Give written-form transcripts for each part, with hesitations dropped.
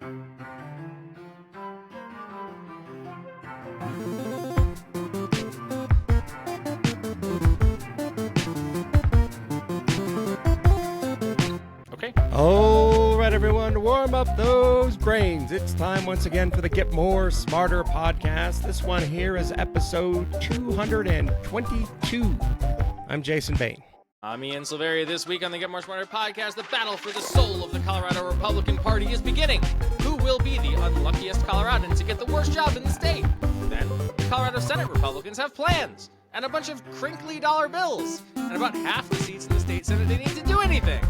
Okay. All right, everyone, warm up those brains. It's time once again for the Get More Smarter podcast. This one here is episode 222. I'm Jason Bain. I'm Ian Silveria. This week on the Get More Smarter podcast, the battle for the soul of the Colorado Republican Party is beginning. Who will be the unluckiest Coloradan to get the worst job in the state? Then, the Colorado Senate Republicans have plans and a bunch of crinkly dollar bills and about half the seats in the state Senate they need to do anything.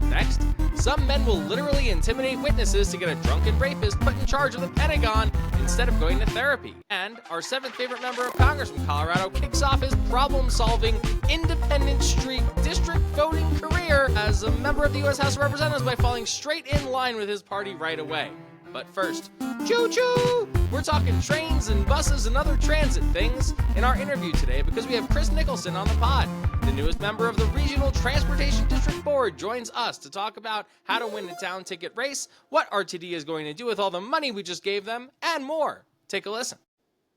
Next, some men will literally intimidate witnesses to get a drunken rapist put in charge of the Pentagon instead of going to therapy. And our seventh favorite member of Congress from Colorado kicks off his problem-solving, independent streak district voting career as a member of the U.S. House of Representatives by falling straight in line with his party right away. But first, choo choo! We're talking trains and buses and other transit things in our interview today because we have Chris Nicholson on the pod. The newest member of the Regional Transportation District Board joins us to talk about how to win a town ticket race, what RTD is going to do with all the money we just gave them, and more. Take a listen.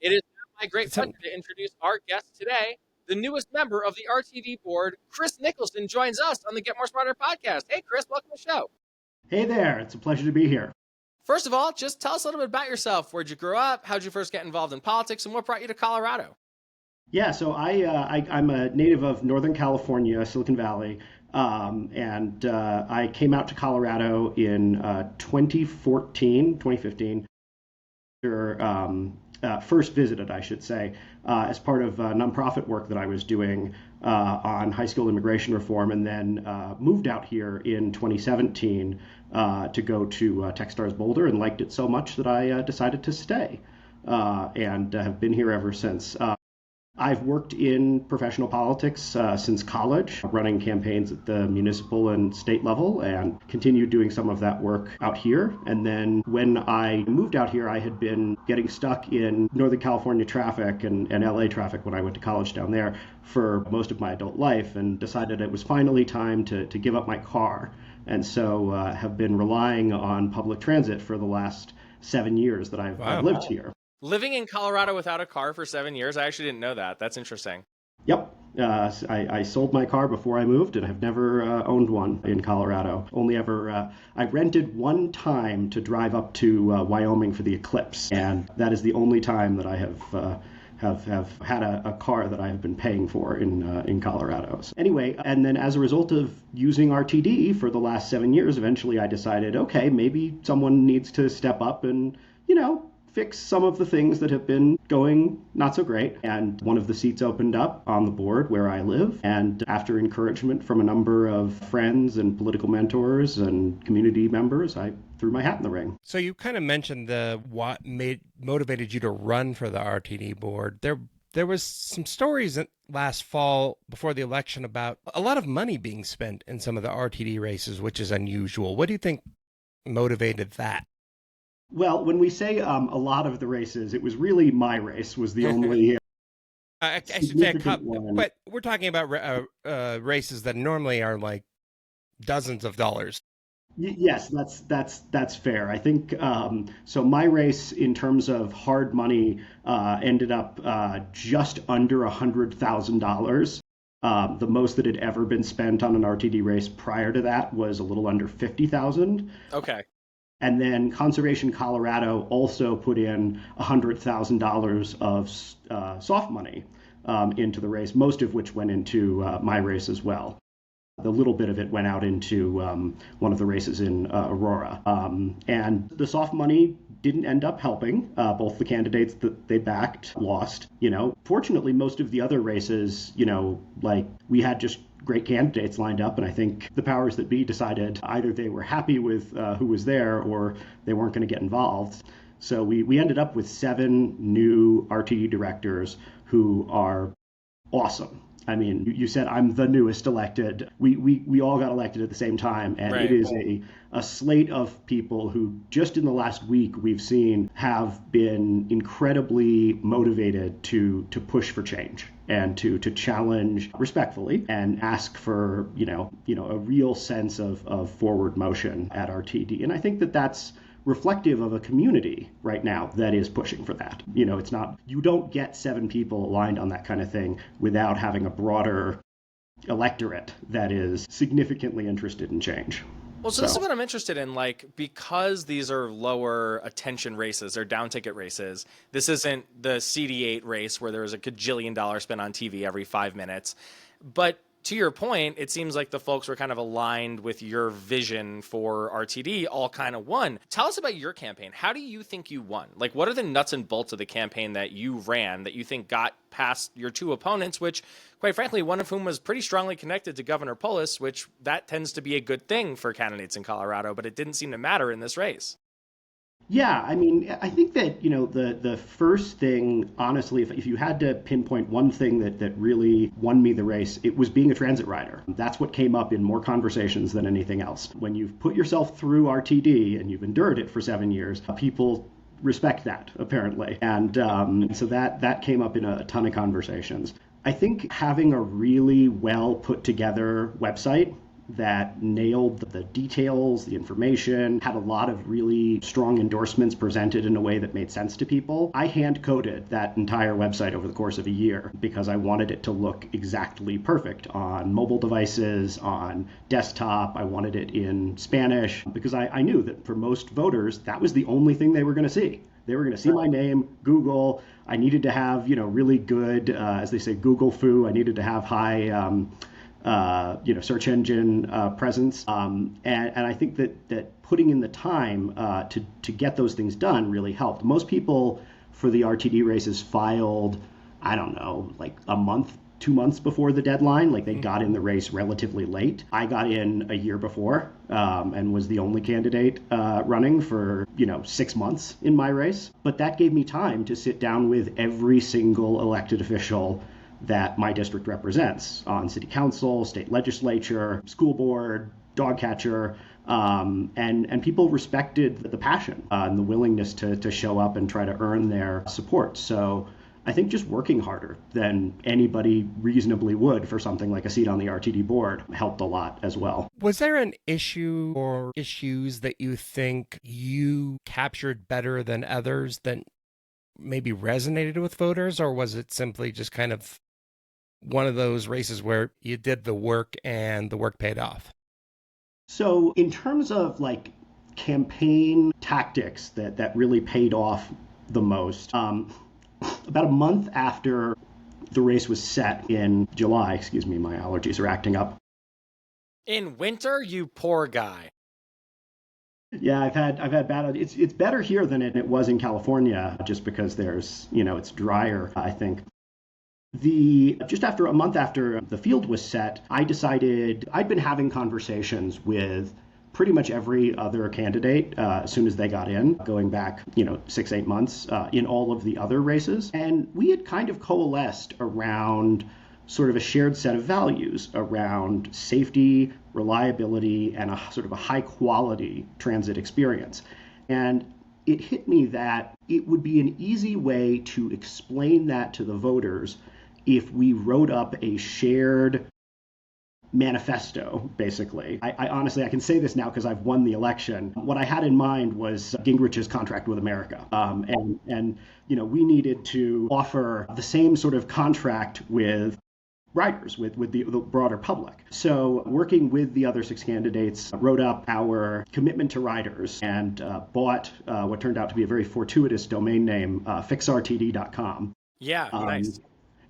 It is my great pleasure to introduce our guest today. The newest member of the RTD board, Chris Nicholson, joins us on the Get More Smarter podcast. Hey, Chris, welcome to the show. Hey there. It's a pleasure to be here. First of all, just tell us a little bit about yourself. Where'd you grow up? How'd you first get involved in politics? And what brought you to Colorado? Yeah, so I'm a native of Northern California, Silicon Valley, and I came out to Colorado in 2015, first visited, I should say, as part of nonprofit work that I was doing on high school immigration reform, and then moved out here in 2017 to go to Techstars Boulder, and liked it so much that I decided to stay, and have been here ever since. I've worked in professional politics since college, running campaigns at the municipal and state level, and continued doing some of that work out here. And then when I moved out here, I had been getting stuck in Northern California traffic and LA traffic when I went to college down there for most of my adult life, and decided it was finally time to give up my car. And so have been relying on public transit for the last 7 years that I've lived here. Living in Colorado without a car for 7 years? I actually didn't know that. That's interesting. Yep. I sold my car before I moved and have never owned one in Colorado. Only ever, I rented one time to drive up to Wyoming for the eclipse. And that is the only time that I have had a car that I have been paying for in Colorado. So anyway, and then as a result of using RTD for the last 7 years, eventually I decided, okay, maybe someone needs to step up and, fix some of the things that have been going not so great. And one of the seats opened up on the board where I live. And after encouragement from a number of friends and political mentors and community members, I threw my hat in the ring. So you kind of mentioned what motivated you to run for the RTD board. There was some stories last fall before the election about a lot of money being spent in some of the RTD races, which is unusual. What do you think motivated that? Well, when we say a lot of the races, it was really my race was the only I should say a couple, but we're talking about races that normally are like dozens of dollars. Yes, that's fair. I think so. My race, in terms of hard money, ended up just under $100,000. The most that had ever been spent on an RTD race prior to that was a little under $50,000. Okay. And then Conservation Colorado also put in $100,000 of soft money into the race, most of which went into my race as well. The little bit of it went out into one of the races in Aurora. And the soft money didn't end up helping. Both the candidates that they backed lost. Fortunately, most of the other races, we had just great candidates lined up, and I think the powers that be decided either they were happy with who was there or they weren't going to get involved. So we ended up with 7 new RTD directors who are awesome. I mean, you said I'm the newest elected. We all got elected at the same time, and right. It is a slate of people who just in the last week we've seen have been incredibly motivated to push for change and to challenge respectfully and ask for a real sense of forward motion at RTD. And I think that's reflective of a community right now that is pushing for that. It's not, you don't get 7 people aligned on that kind of thing without having a broader electorate that is significantly interested in change. Well, so this is what I'm interested in, because these are lower attention races, they're down ticket races. This isn't the CD8 race where there's a $1 spent on TV every 5 minutes. But to your point, it seems like the folks were kind of aligned with your vision for RTD, all kind of won. Tell us about your campaign. How do you think you won? What are the nuts and bolts of the campaign that you ran that you think got past your 2 opponents, which, quite frankly, one of whom was pretty strongly connected to Governor Polis, which that tends to be a good thing for candidates in Colorado, but it didn't seem to matter in this race. Yeah, I think that, the first thing, honestly, if you had to pinpoint one thing that really won me the race, it was being a transit rider. That's what came up in more conversations than anything else. When you've put yourself through RTD and you've endured it for 7 years, people respect that, apparently. And so that came up in a ton of conversations. I think having a really well put together website that nailed the details, the information, had a lot of really strong endorsements presented in a way that made sense to people. I hand-coded that entire website over the course of a year because I wanted it to look exactly perfect on mobile devices, on desktop. I wanted it in Spanish because I knew that for most voters, that was the only thing they were going to see. They were going to see my name, Google. I needed to have, really good, as they say, Google foo. I needed to have high search engine presence. And I think that putting in the time to get those things done really helped. Most people for the RTD races filed, I don't know, a month, 2 months before the deadline. They got in the race relatively late. I got in a year before and was the only candidate running for, 6 months in my race. But that gave me time to sit down with every single elected official that my district represents on city council, state legislature, school board, dog catcher, and people respected the passion and the willingness to show up and try to earn their support. So I think just working harder than anybody reasonably would for something like a seat on the RTD board helped a lot as well. Was there an issue or issues that you think you captured better than others that maybe resonated with voters, or was it simply just kind of one of those races where you did the work and the work paid off? So in terms of campaign tactics that really paid off the most, about a month after the race was set in July, excuse me, my allergies are acting up. In winter, you poor guy. Yeah, I've had bad. It's better here than it was in California, just because there's it's drier, I think. Just after a month after the field was set, I decided I'd been having conversations with pretty much every other candidate as soon as they got in, going back 6-8 months in all of the other races, and we had kind of coalesced around sort of a shared set of values around safety, reliability, and a sort of a high quality transit experience. And it hit me that it would be an easy way to explain that to the voters if we wrote up a shared manifesto, basically. I honestly, I can say this now because I've won the election. What I had in mind was Gingrich's contract with America. And we needed to offer the same sort of contract with riders, with the broader public. So working with the other 6 candidates, wrote up our commitment to riders and bought what turned out to be a very fortuitous domain name, fixrtd.com. Yeah, nice.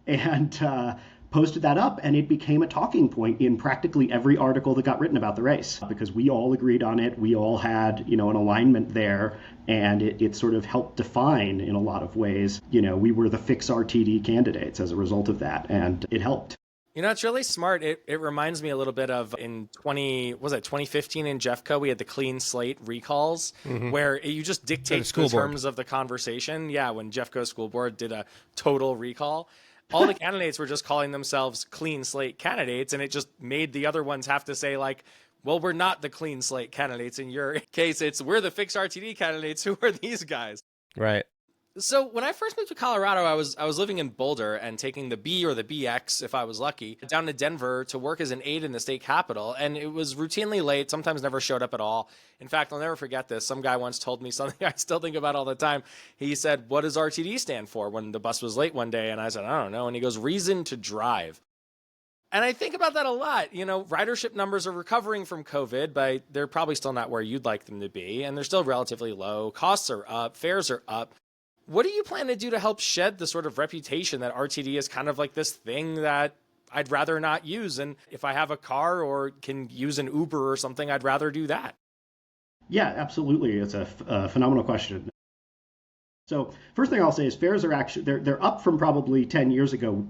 And posted that up, and it became a talking point in practically every article that got written about the race because we all agreed on it. We all had, an alignment there, and it sort of helped define in a lot of ways, we were the Fix RTD candidates as a result of that, and it helped. It's really smart. It reminds me a little bit of in 2015 in Jeffco, we had the clean slate recalls where you just dictate the terms of the conversation. Yeah, when Jeffco school board did a total recall, all the candidates were just calling themselves clean slate candidates, and it just made the other ones have to say well, we're not the clean slate candidates. In your case, we're the Fix RTD candidates. Who are these guys? Right. So when I first moved to Colorado, I was living in Boulder and taking the B or the BX, if I was lucky, down to Denver to work as an aide in the state capitol. And it was routinely late, sometimes never showed up at all. In fact, I'll never forget this. Some guy once told me something I still think about all the time. He said, "What does RTD stand for?" when the bus was late one day. And I said, "I don't know." And he goes, "Reason to drive." And I think about that a lot. Ridership numbers are recovering from COVID, but they're probably still not where you'd like them to be. And they're still relatively low. Costs are up, fares are up. What do you plan to do to help shed the sort of reputation that RTD is kind of like this thing that I'd rather not use? And if I have a car or can use an Uber or something, I'd rather do that. Yeah, absolutely. It's a phenomenal question. So first thing I'll say is fares are actually, they're up from probably 10 years ago.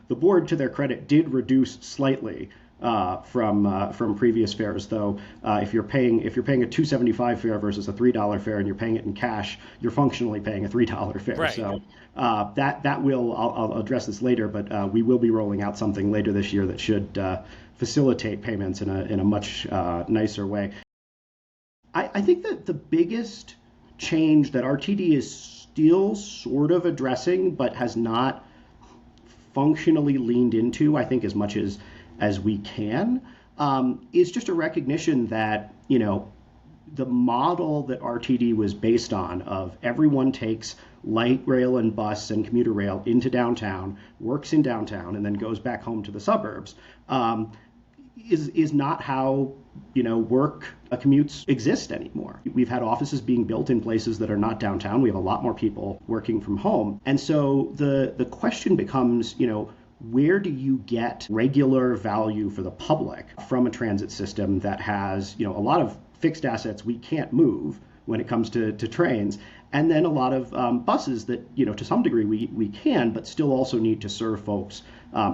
The board, to their credit, did reduce slightly from previous fares, though. If you're paying a $2.75 fare versus a $3 fare, and you're paying it in cash, you're functionally paying a $3 fare. Right. So that will, I'll address this later, but we will be rolling out something later this year that should facilitate payments in a much nicer way. I think that the biggest change that RTD is still sort of addressing, but has not functionally leaned into, I think, as much as we can, is just a recognition that, the model that RTD was based on of everyone takes light rail and bus and commuter rail into downtown, works in downtown, and then goes back home to the suburbs, is not how work commutes exist anymore. We've had offices being built in places that are not downtown. We have a lot more people working from home. And so the question becomes, where do you get regular value for the public from a transit system that has, a lot of fixed assets we can't move when it comes to trains, and then a lot of buses that, to some degree we can, but still also need to serve folks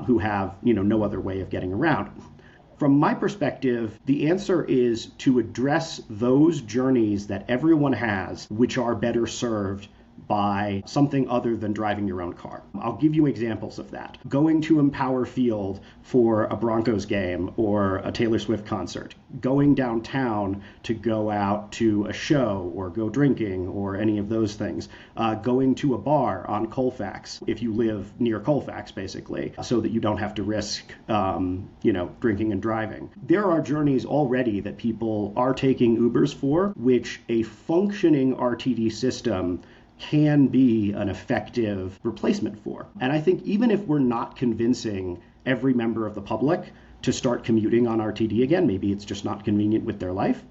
who have, no other way of getting around. From my perspective, the answer is to address those journeys that everyone has, which are better served by something other than driving your own car. I'll give you examples of that. Going to Empower Field for a Broncos game or a Taylor Swift concert. Going downtown to go out to a show or go drinking or any of those things. Going to a bar on Colfax, if you live near Colfax, basically, so that you don't have to risk, drinking and driving. There are journeys already that people are taking Ubers for, which a functioning RTD system can be an effective replacement for. And I think even if we're not convincing every member of the public to start commuting on RTD again, maybe it's just not convenient with their life,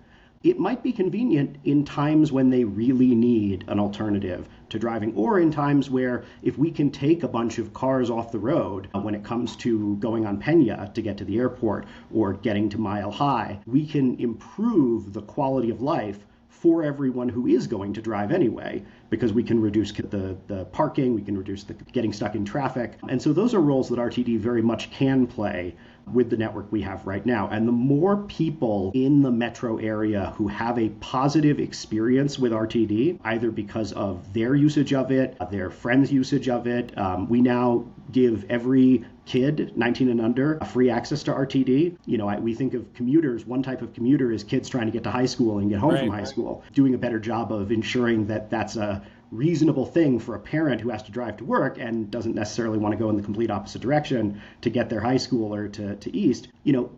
it might be convenient in times when they really need an alternative to driving, or in times where if we can take a bunch of cars off the road when it comes to going on Pena to get to the airport or getting to Mile High, we can improve the quality of life for everyone who is going to drive anyway, because we can reduce the parking, we can reduce the getting stuck in traffic. And so those are roles that RTD very much can play with the network we have right now. And the more people in the metro area who have a positive experience with RTD, either because of their usage of it, their friends' usage of it, we now give every kid 19 and under free access to RTD. We think of commuters. One type of commuter is kids trying to get to high school and get home from high school, doing a better job of ensuring that that's a reasonable thing for a parent who has to drive to work and doesn't necessarily want to go in the complete opposite direction to get their high school or to East.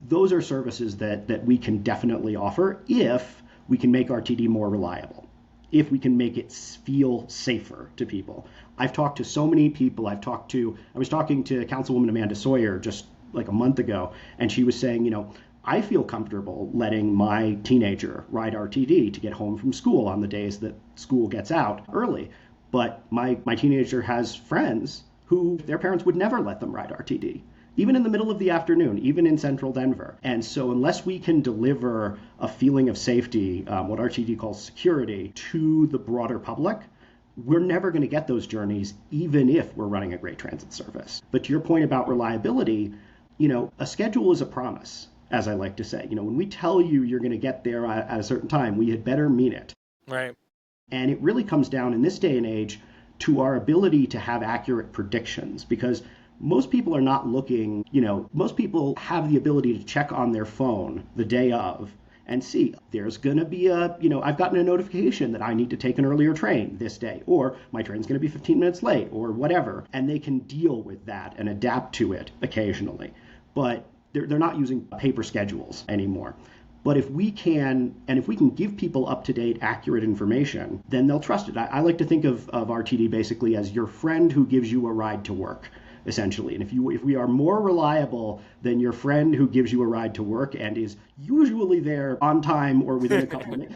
Those are services that we can definitely offer if we can make RTD more reliable, if we can make it feel safer to people. I've talked to so many people. I was talking to Councilwoman Amanda Sawyer just like a month ago, and she was saying, I feel comfortable letting my teenager ride RTD to get home from school on the days that school gets out early. But my teenager has friends who their parents would never let them ride RTD, even in the middle of the afternoon, even in central Denver. And so unless we can deliver a feeling of safety, what RTD calls security, to the broader public, we're never going to get those journeys, even if we're running a great transit service. But to your point about reliability, a schedule is a promise, as I like to say. When we tell you you're going to get there at a certain time, we had better mean it. Right. And it really comes down in this day and age to our ability to have accurate predictions, because most people are not looking, most people have the ability to check on their phone the day of and see there's going to be I've gotten a notification that I need to take an earlier train this day, or my train's going to be 15 minutes late, or whatever. And they can deal with that and adapt to it occasionally. But they're not using paper schedules anymore. But if we can give people up-to-date, accurate information, then they'll trust it. I like to think of RTD basically as your friend who gives you a ride to work, essentially. And if we are more reliable than your friend who gives you a ride to work and is usually there on time or within a couple of minutes,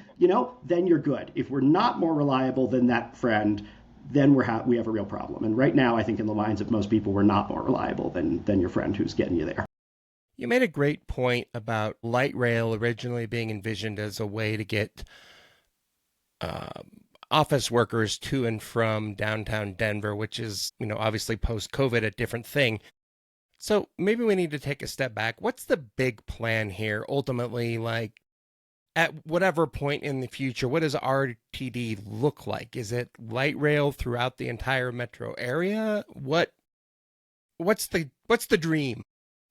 then you're good. If we're not more reliable than that friend, then we have a real problem. And right now, I think in the minds of most people, we're not more reliable than your friend who's getting you there. You made a great point about light rail originally being envisioned as a way to get office workers to and from downtown Denver, which is, obviously post-COVID a different thing. So maybe we need to take a step back. What's the big plan here? Ultimately, like at whatever point in the future, what does RTD look like? Is it light rail throughout the entire metro area? What's the dream?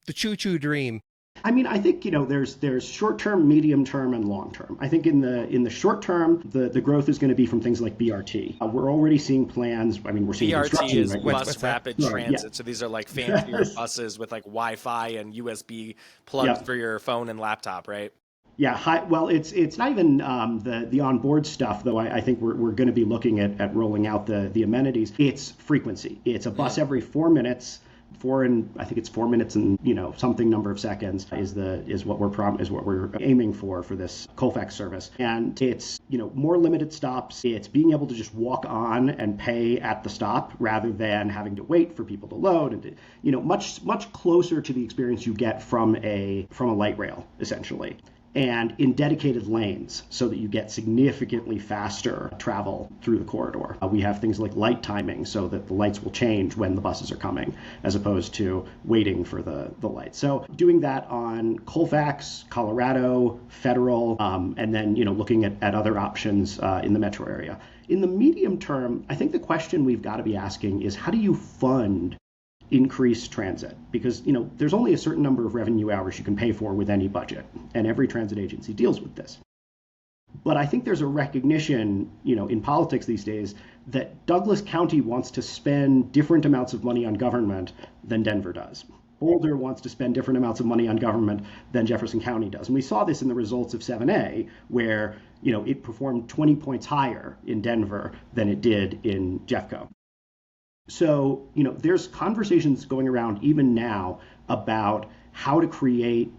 The CHOO CHOO dream? I mean, I think, there's short term, medium term, and long term. I think in the short term, the growth is going to be from things like BRT. We're already seeing plans. I mean, we're seeing BRT is right? bus rapid transit. Yeah. So these are like fancier buses with like Wi-Fi and USB plugs for your phone and laptop, right? Yeah, well, it's not even the onboard stuff, though. I think we're going to be looking at rolling out the amenities. It's frequency. It's a bus every 4 minutes. I think it's 4 minutes and something number of seconds is what we're aiming for this Colfax service. And it's more limited stops. It's being able to just walk on and pay at the stop rather than having to wait for people to load, and much closer to the experience you get from a light rail, essentially. And in dedicated lanes so that you get significantly faster travel through the corridor. We have things like light timing so that the lights will change when the buses are coming as opposed to waiting for the lights. So doing that on Colfax, Colorado, Federal, and then looking at other options in the metro area. In the medium term, I think the question we've got to be asking is how do you fund increase transit? Because there's only a certain number of revenue hours you can pay for with any budget, and every transit agency deals with this. But I think there's a recognition in politics these days that Douglas County wants to spend different amounts of money on government than Denver does. Boulder wants to spend different amounts of money on government than Jefferson County does. And we saw this in the results of 7A, where it performed 20 points higher in Denver than it did in Jeffco. So, there's conversations going around even now about how to create,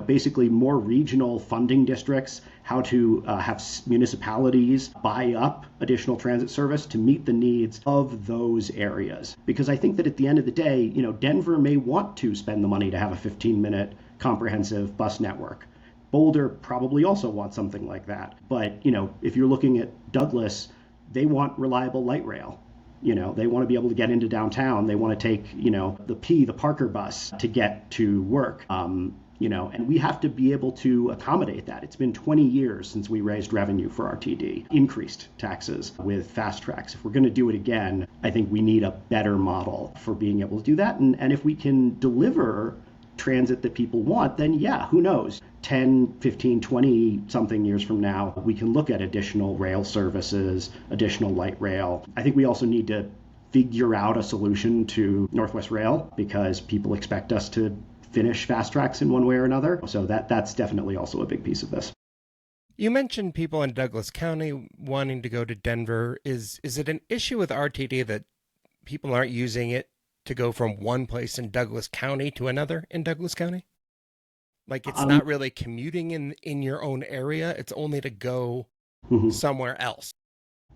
basically more regional funding districts, how to have municipalities buy up additional transit service to meet the needs of those areas. Because I think that at the end of the day, Denver may want to spend the money to have a 15-minute comprehensive bus network. Boulder probably also wants something like that. But, if you're looking at Douglas, they want reliable light rail. They want to be able to get into downtown. They want to take, the Parker bus to get to work. And we have to be able to accommodate that. It's been 20 years since we raised revenue for RTD, increased taxes with fast tracks. If we're going to do it again, I think we need a better model for being able to do that. And if we can deliver transit that people want, then who knows? 10, 15, 20 something years from now, we can look at additional rail services, additional light rail. I think we also need to figure out a solution to Northwest Rail because people expect us to finish fast tracks in one way or another. So that's definitely also a big piece of this. You mentioned people in Douglas County wanting to go to Denver. Is it an issue with RTD that people aren't using it to go from one place in Douglas County to another in Douglas County? Like it's not really commuting in your own area. It's only to go somewhere else.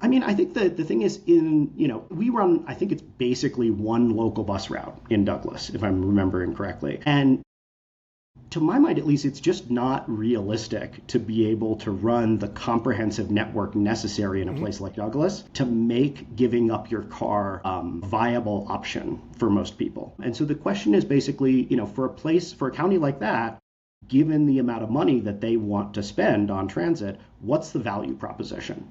I mean, I think the thing is we run, I think it's basically one local bus route in Douglas, if I'm remembering correctly. And to my mind, at least, it's just not realistic to be able to run the comprehensive network necessary in a place like Douglas to make giving up your car a viable option for most people. And so the question is basically, for a county like that, given the amount of money that they want to spend on transit, what's the value proposition?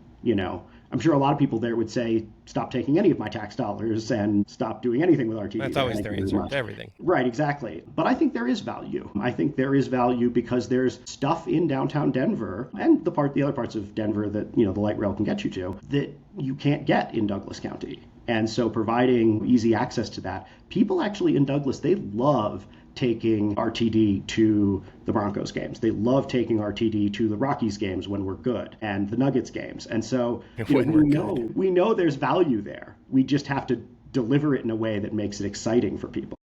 I'm sure a lot of people there would say, stop taking any of my tax dollars and stop doing anything with RTD. That's always their answer to everything. Right, exactly. But I think there is value. I think there is value because there's stuff in downtown Denver and the other parts of Denver that, the light rail can get you to that you can't get in Douglas County. And so providing easy access to that, people actually in Douglas, they love taking RTD to the Broncos games. They love taking RTD to the Rockies games when we're good and the Nuggets games. And so we know there's value there. We just have to deliver it in a way that makes it exciting for people.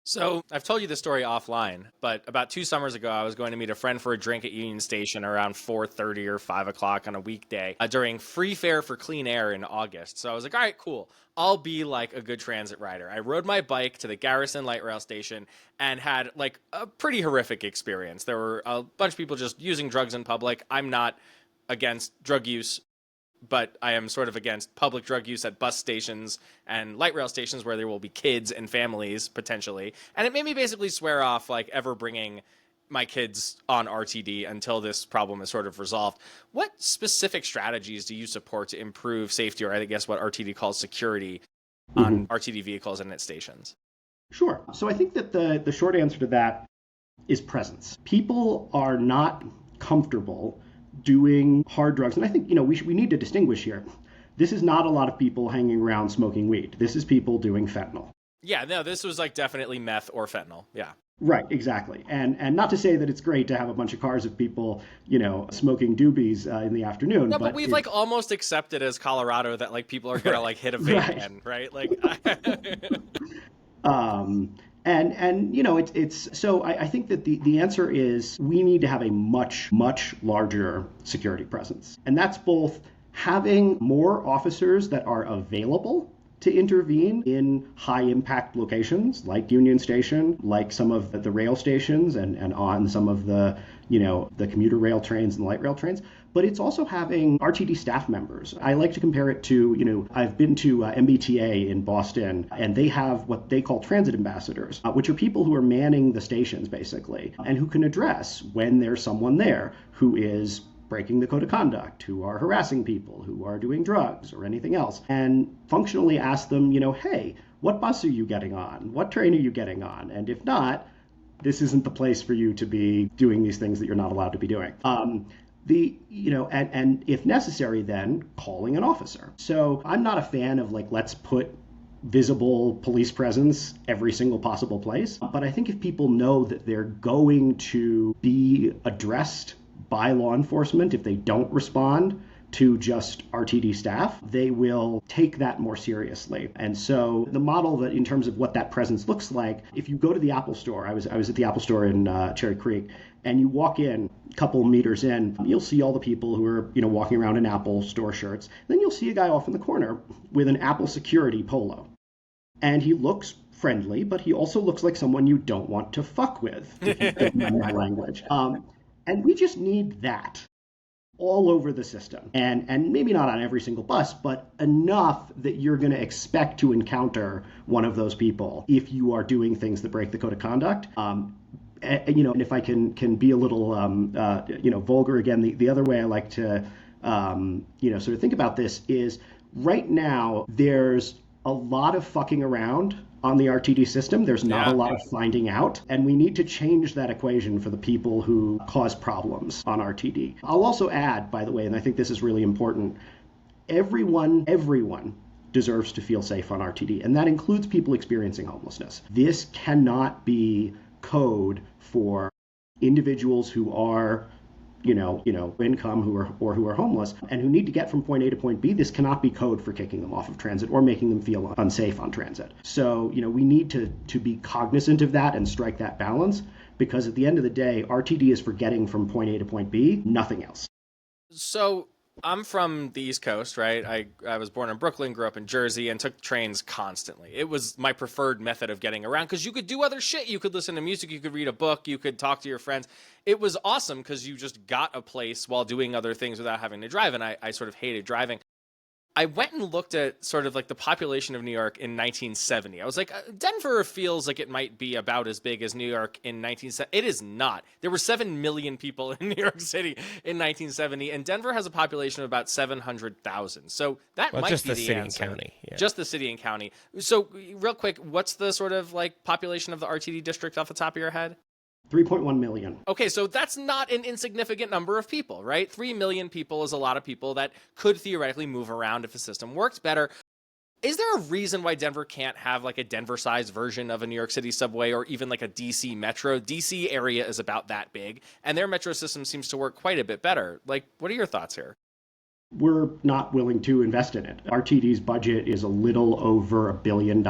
So I've told you this story offline, but about 2 summers ago, I was going to meet a friend for a drink at Union Station around 4:30 or 5 o'clock on a weekday during free fare for clean air in August. So I was like, all right, cool. I'll be like a good transit rider. I rode my bike to the Garrison Light Rail Station and had like a pretty horrific experience. There were a bunch of people just using drugs in public. I'm not against drug use, but I am sort of against public drug use at bus stations and light rail stations where there will be kids and families potentially. And it made me basically swear off like ever bringing my kids on RTD until this problem is sort of resolved. What specific strategies do you support to improve safety, or I guess what RTD calls security, on RTD vehicles and at stations? Sure. So I think that the short answer to that is presence. People are not comfortable doing hard drugs. And I think, we need to distinguish here. This is not a lot of people hanging around smoking weed. This is people doing fentanyl. Yeah, no, this was like definitely meth or fentanyl. Yeah. Right, exactly. And not to say that it's great to have a bunch of cars of people, smoking doobies in the afternoon. No, but we've like almost accepted as Colorado that like people are going to like hit a vape again, right? Like it's so I think that the answer is we need to have a much, much larger security presence. And that's both having more officers that are available to intervene in high impact locations like Union Station, like some of the rail stations and on some of the commuter rail trains and light rail trains. But it's also having RTD staff members. I like to compare it to, I've been to MBTA in Boston, and they have what they call transit ambassadors, which are people who are manning the stations basically, and who can address when there's someone there who is breaking the code of conduct, who are harassing people, who are doing drugs or anything else, and functionally ask them, hey, what bus are you getting on? What train are you getting on? And if not, this isn't the place for you to be doing these things that you're not allowed to be doing. And if necessary, then calling an officer. So I'm not a fan of let's put visible police presence every single possible place. But I think if people know that they're going to be addressed by law enforcement if they don't respond to just RTD staff, they will take that more seriously. And so the model that in terms of what that presence looks like, if you go to the Apple store, I was at the Apple store in Cherry Creek, and you walk in a couple meters in, you'll see all the people who are, walking around in Apple store shirts. Then you'll see a guy off in the corner with an Apple security polo. And he looks friendly, but he also looks like someone you don't want to fuck with, if you get my language. And we just need that all over the system. And maybe not on every single bus, but enough that you're going to expect to encounter one of those people if you are doing things that break the code of conduct. And if I can be a little, vulgar again, the other way I like to, sort of think about this is right now there's a lot of fucking around on the RTD system. There's not a lot of finding out, and we need to change that equation for the people who cause problems on RTD. I'll also add, by the way, and I think this is really important, everyone deserves to feel safe on RTD, and that includes people experiencing homelessness. This cannot be code for individuals who are income who are homeless and who need to get from point A to point B. This cannot be code for kicking them off of transit or making them feel unsafe on transit. So, we need to be cognizant of that and strike that balance, because at the end of the day, RTD is for getting from point A to point B, nothing else. So I'm from the East Coast, right? I was born in Brooklyn, grew up in Jersey, and took trains constantly. It was my preferred method of getting around because you could do other shit. You could listen to music, you could read a book, you could talk to your friends. It was awesome because you just got a place while doing other things without having to drive, and I sort of hated driving. I went and looked at sort of like the population of New York in 1970. I was like, Denver feels like it might be about as big as New York in 1970. It is not. There were 7 million people in New York City in 1970, and Denver has a population of about 700,000. So that might just be the the city answer. and county. Yeah. Just the city and county. So real quick, what's the sort of like population of the RTD district off the top of your head? 3.1 million. Okay, so that's not an insignificant number of people, right? 3 million people is a lot of people that could theoretically move around if the system works better. Is there a reason why Denver can't have like a Denver-sized version of a New York City subway or even like a DC metro? DC area is about that big, and their metro system seems to work quite a bit better. Like, what are your thoughts here? We're not willing to invest in it. RTD's budget is a little over $1 billion.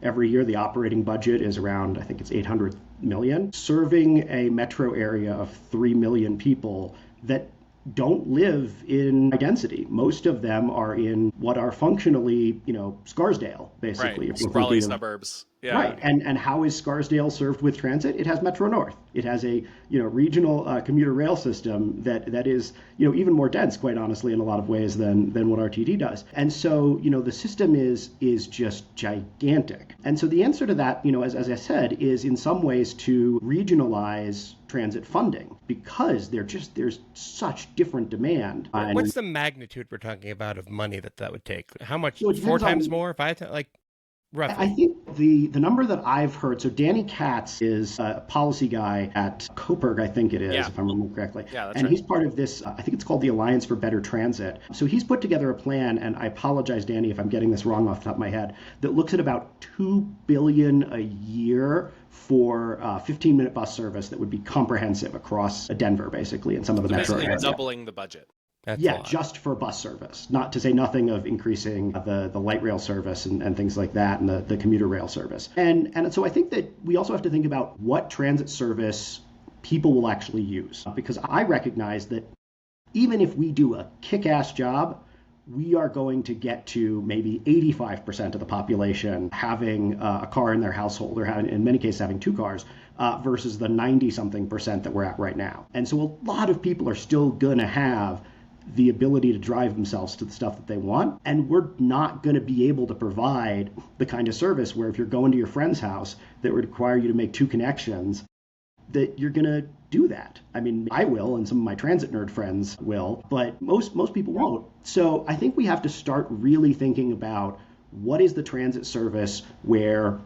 Every year, the operating budget is around, I think it's 800 million. Serving a metro area of 3 million people that don't live in high density. Most of them are in what are functionally, Scarsdale, basically. Right, sprawly suburbs. Yeah. Right. And how is Scarsdale served with transit? It has Metro North. It has a, regional commuter rail system that is, even more dense, quite honestly, in a lot of ways than what RTD does. And so, the system is just gigantic. And so the answer to that, as I said, is in some ways to regionalize transit funding because there's such different demand. What's the magnitude we're talking about of money that would take? How much? So 4 times more? 5 times? Like, roughly. I think the number that I've heard, so Danny Katz is a policy guy at Coburg, I think it is, if I remember correctly. Yeah, that's and right. He's part of this, I think it's called the Alliance for Better Transit. So he's put together a plan, and I apologize, Danny, if I'm getting this wrong off the top of my head, that looks at about $2 billion a year for 15-minute bus service that would be comprehensive across Denver, basically, and some of the metro areas. Basically doubling the budget. That's just for bus service, not to say nothing of increasing the light rail service and things like that, and the commuter rail service. And so I think that we also have to think about what transit service people will actually use, because I recognize that even if we do a kick-ass job, we are going to get to maybe 85% of the population having a car in their household, or in many cases having 2 cars, versus the 90-something% that we're at right now. And so a lot of people are still going to have the ability to drive themselves to the stuff that they want. And we're not going to be able to provide the kind of service where if you're going to your friend's house that would require you to make 2 connections, that you're going to do that. I mean, I will, and some of my transit nerd friends will, but most people won't. So I think we have to start really thinking about what is the transit service where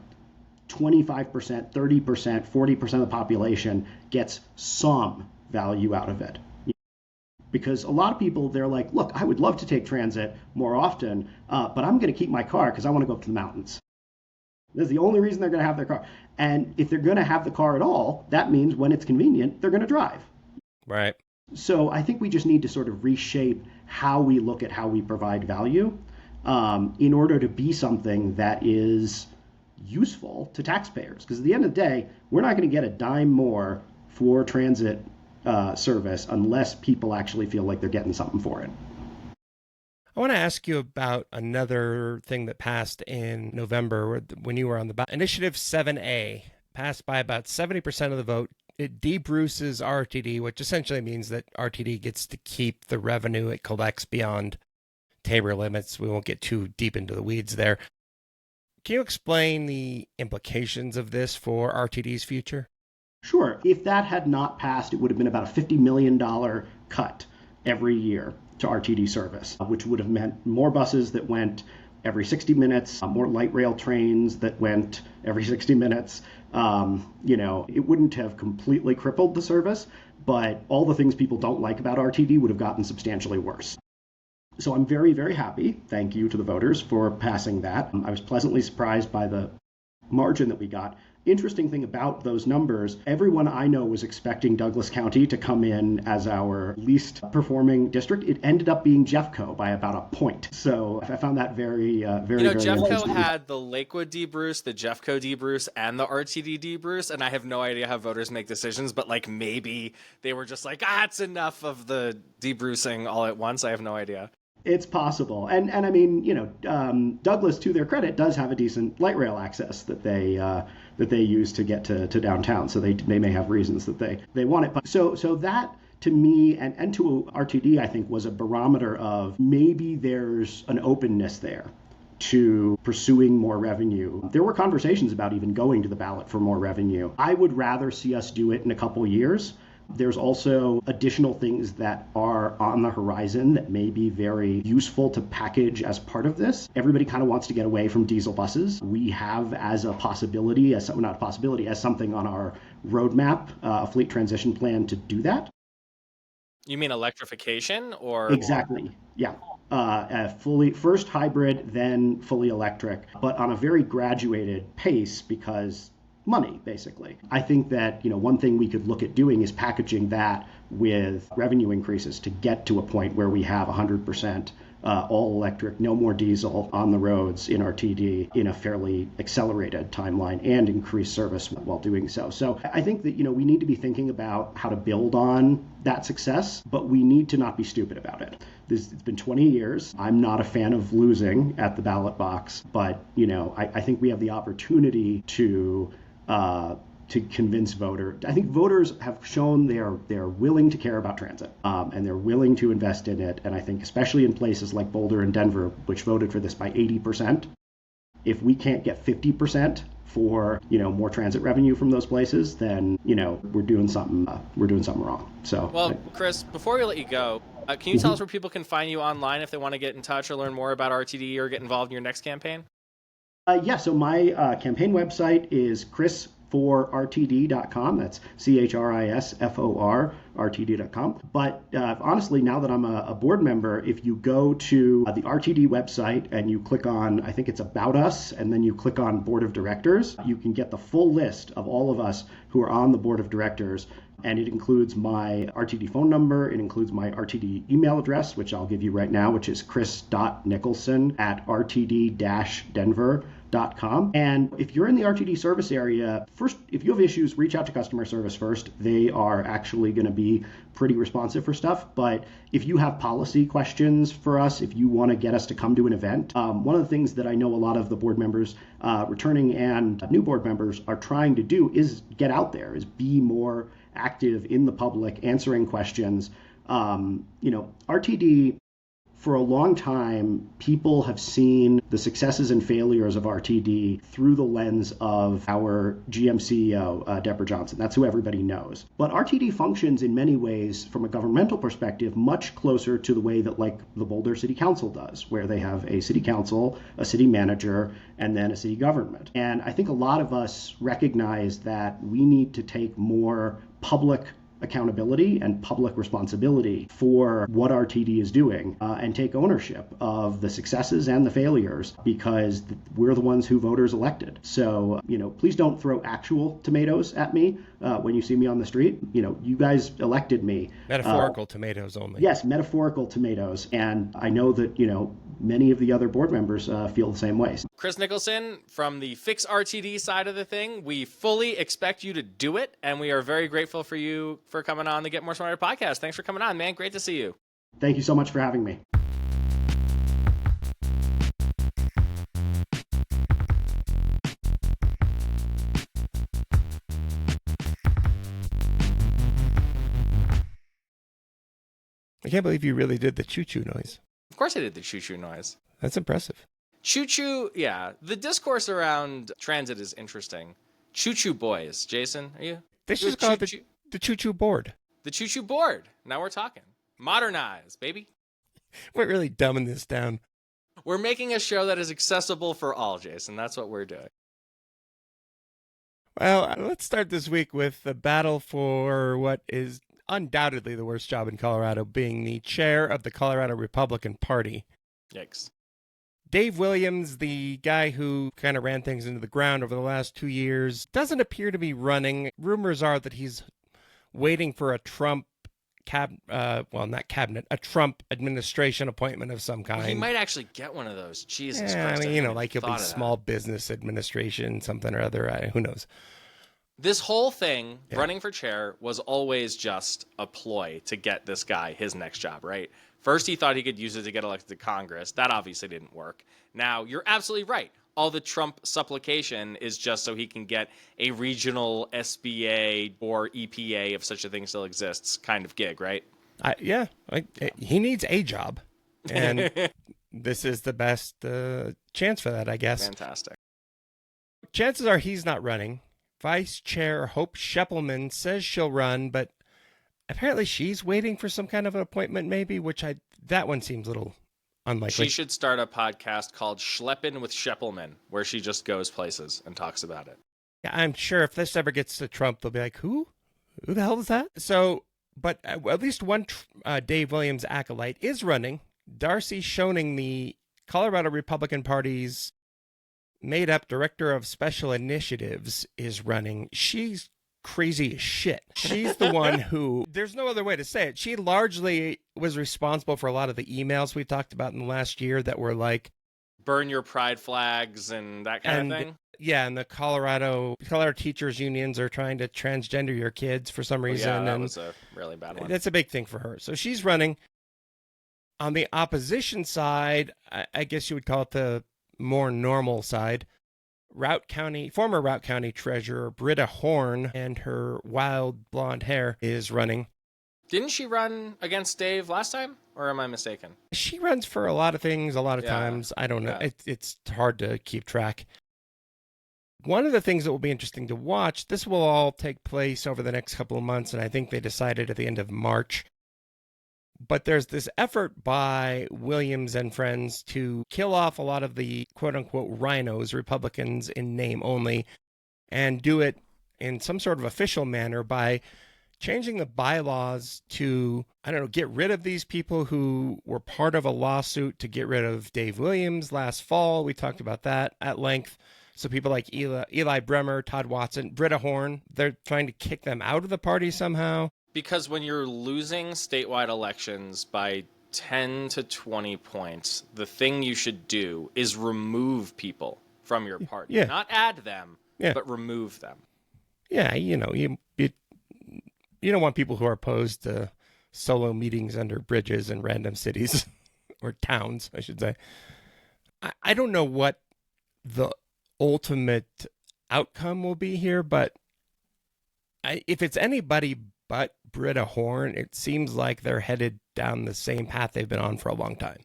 25%, 30%, 40% of the population gets some value out of it. Because a lot of people, they're like, look, I would love to take transit more often, but I'm going to keep my car because I want to go up to the mountains. That's the only reason they're going to have their car. And if they're going to have the car at all, that means when it's convenient, they're going to drive. Right. So I think we just need to sort of reshape how we look at how we provide value in order to be something that is useful to taxpayers. Because at the end of the day, we're not going to get a dime more for transit service unless people actually feel like they're getting something for it. I want to ask you about another thing that passed in November when you were on the ballot. Initiative 7A passed by about 70% of the vote. It debruces RTD, which essentially means that RTD gets to keep the revenue it collects beyond Tabor limits. We won't get too deep into the weeds there. Can you explain the implications of this for RTD's future? Sure. If that had not passed, it would have been about a $50 million cut every year to RTD service, which would have meant more buses that went every 60 minutes, more light rail trains that went every 60 minutes. It wouldn't have completely crippled the service, but all the things people don't like about RTD would have gotten substantially worse. So I'm very, very happy. Thank you to the voters for passing that. I was pleasantly surprised by the margin that we got. Interesting thing about those numbers, everyone I know was expecting Douglas County to come in as our least performing district. It ended up being Jeffco by about a point. So I found that very Jeffco interesting. had the Lakewood debruce, the Jeffco debruce, and the RTD debruce, and I have no idea how voters make decisions, but like maybe they were just like, it's enough of the debrucing all at once. I have no idea. It's possible. And I mean, Douglas, to their credit, does have a decent light rail access that they use to get to downtown. So they may have reasons that they want it. But so that to me and to RTD, I think, was a barometer of maybe there's an openness there to pursuing more revenue. There were conversations about even going to the ballot for more revenue. I would rather see us do it in a couple years. There's also additional things that are on the horizon that may be very useful to package as part of this. Everybody kind of wants to get away from diesel buses. We have as a possibility, as something on our roadmap, a fleet transition plan to do that. You mean electrification or? Exactly. Yeah. First hybrid, then fully electric, but on a very graduated pace because money, basically. I think that, one thing we could look at doing is packaging that with revenue increases to get to a point where we have 100% all electric, no more diesel on the roads in RTD in a fairly accelerated timeline and increase service while doing so. So I think that, we need to be thinking about how to build on that success, but we need to not be stupid about it. It's been 20 years. I'm not a fan of losing at the ballot box, but, I think we have the opportunity to convince voters. I think voters have shown they're willing to care about transit, and they're willing to invest in it. And I think especially in places like Boulder and Denver, which voted for this by 80%, if we can't get 50% for more transit revenue from those places, then we're doing something wrong. So well, Chris, before we let you go, can you tell us where people can find you online if they want to get in touch or learn more about RTD or get involved in your next campaign? So my campaign website is chris4rtd.com. That's CHRISFOR RTD.com. But honestly, now that I'm a board member, if you go to the RTD website and you click on, I think it's About Us, and then you click on Board of Directors, you can get the full list of all of us who are on the Board of Directors. And it includes my RTD phone number. It includes my RTD email address, which I'll give you right now, which is chris.nicholson@rtd-denver.com. And if you're in the RTD service area, first, if you have issues, reach out to customer service first. They are actually going to be pretty responsive for stuff. But if you have policy questions for us, if you want to get us to come to an event, one of the things that I know a lot of the board members, returning and new board members, are trying to do is get out there, is be more active in the public, answering questions. RTD, for a long time, people have seen the successes and failures of RTD through the lens of our GM CEO, Deborah Johnson. That's who everybody knows. But RTD functions in many ways, from a governmental perspective, much closer to the way that like the Boulder City Council does, where they have a city council, a city manager, and then a city government. And I think a lot of us recognize that we need to take more public accountability and public responsibility for what RTD is doing, and take ownership of the successes and the failures, because we're the ones who voters elected. So, please don't throw actual tomatoes at me when you see me on the street. You guys elected me. Metaphorical tomatoes only. Yes, metaphorical tomatoes. And I know that, many of the other board members feel the same way. Chris Nicholson, from the Fix RTD side of the thing, we fully expect you to do it, and we are very grateful for you for coming on the Get More Smarter podcast. Thanks for coming on, man. Great to see you. Thank you so much for having me. I can't believe you really did the choo-choo noise. Of course I did the choo-choo noise. That's impressive. Choo-choo, yeah. The discourse around transit is interesting. Choo-choo boys. Jason, are you? They should just call it the choo-choo board. The choo-choo board. Now we're talking. Modernize, baby. We're really dumbing this down. We're making a show that is accessible for all, Jason. That's what we're doing. Well, let's start this week with the battle for what is undoubtedly the worst job in Colorado, being the chair of the Colorado Republican Party. Yikes. Dave Williams, the guy who kind of ran things into the ground over the last 2 years, doesn't appear to be running. Rumors are that he's waiting for a Trump a Trump administration appointment of some kind. Well, he might actually get one of those. Jesus Christ. I mean, like he'll be small business administration, something or other. Who knows? This whole thing, running for chair, was always just a ploy to get this guy his next job, right? First, he thought he could use it to get elected to Congress. That obviously didn't work. Now, you're absolutely right. all the Trump supplication is just so he can get a regional SBA or EPA, if such a thing still exists, kind of gig, right? He needs a job, and this is the best chance for that, I guess. Fantastic. Chances are he's not running. Vice Chair Hope Scheppelman says she'll run, but apparently she's waiting for some kind of an appointment, maybe, that one seems a little unlikely. She should start a podcast called Schleppin' with Scheppelman, where she just goes places and talks about it. Yeah, I'm sure if this ever gets to Trump, they'll be like, who? Who the hell is that? So, but at least one Dave Williams acolyte is running. Darcy Schoening, the Colorado Republican Party's made-up director of special initiatives, is running. She's crazy as shit. She's the one who, there's no other way to say it. She largely was responsible for a lot of the emails we talked about in the last year that were like, burn your pride flags and that kind of thing. Yeah, and the Colorado teachers unions are trying to transgender your kids for some reason. Yeah, that was a really bad one. That's a big thing for her. So she's running. On the opposition side, I guess you would call it the more normal side. Former Routt County Treasurer Britta Horn, and her wild blonde hair, is running. Didn't she run against Dave last time, or am I mistaken? She runs for a lot of things, a lot of times. I don't know. It's hard to keep track. One of the things that will be interesting to watch, this will all take place over the next couple of months, and I think they decided at the end of March. But there's this effort by Williams and friends to kill off a lot of the quote-unquote rhinos, Republicans in name only, and do it in some sort of official manner by changing the bylaws to, get rid of these people who were part of a lawsuit to get rid of Dave Williams last fall. We talked about that at length. So people like Eli Bremer, Todd Watson, Britta Horn, they're trying to kick them out of the party somehow. Because when you're losing statewide elections by 10 to 20 points, the thing you should do is remove people from your party. Yeah. Not add them, but remove them. Yeah, you don't want people who are opposed to solo meetings under bridges in random cities or towns, I should say. I don't know what the ultimate outcome will be here, but if it's anybody but Britta Horn, it seems like they're headed down the same path they've been on for a long time.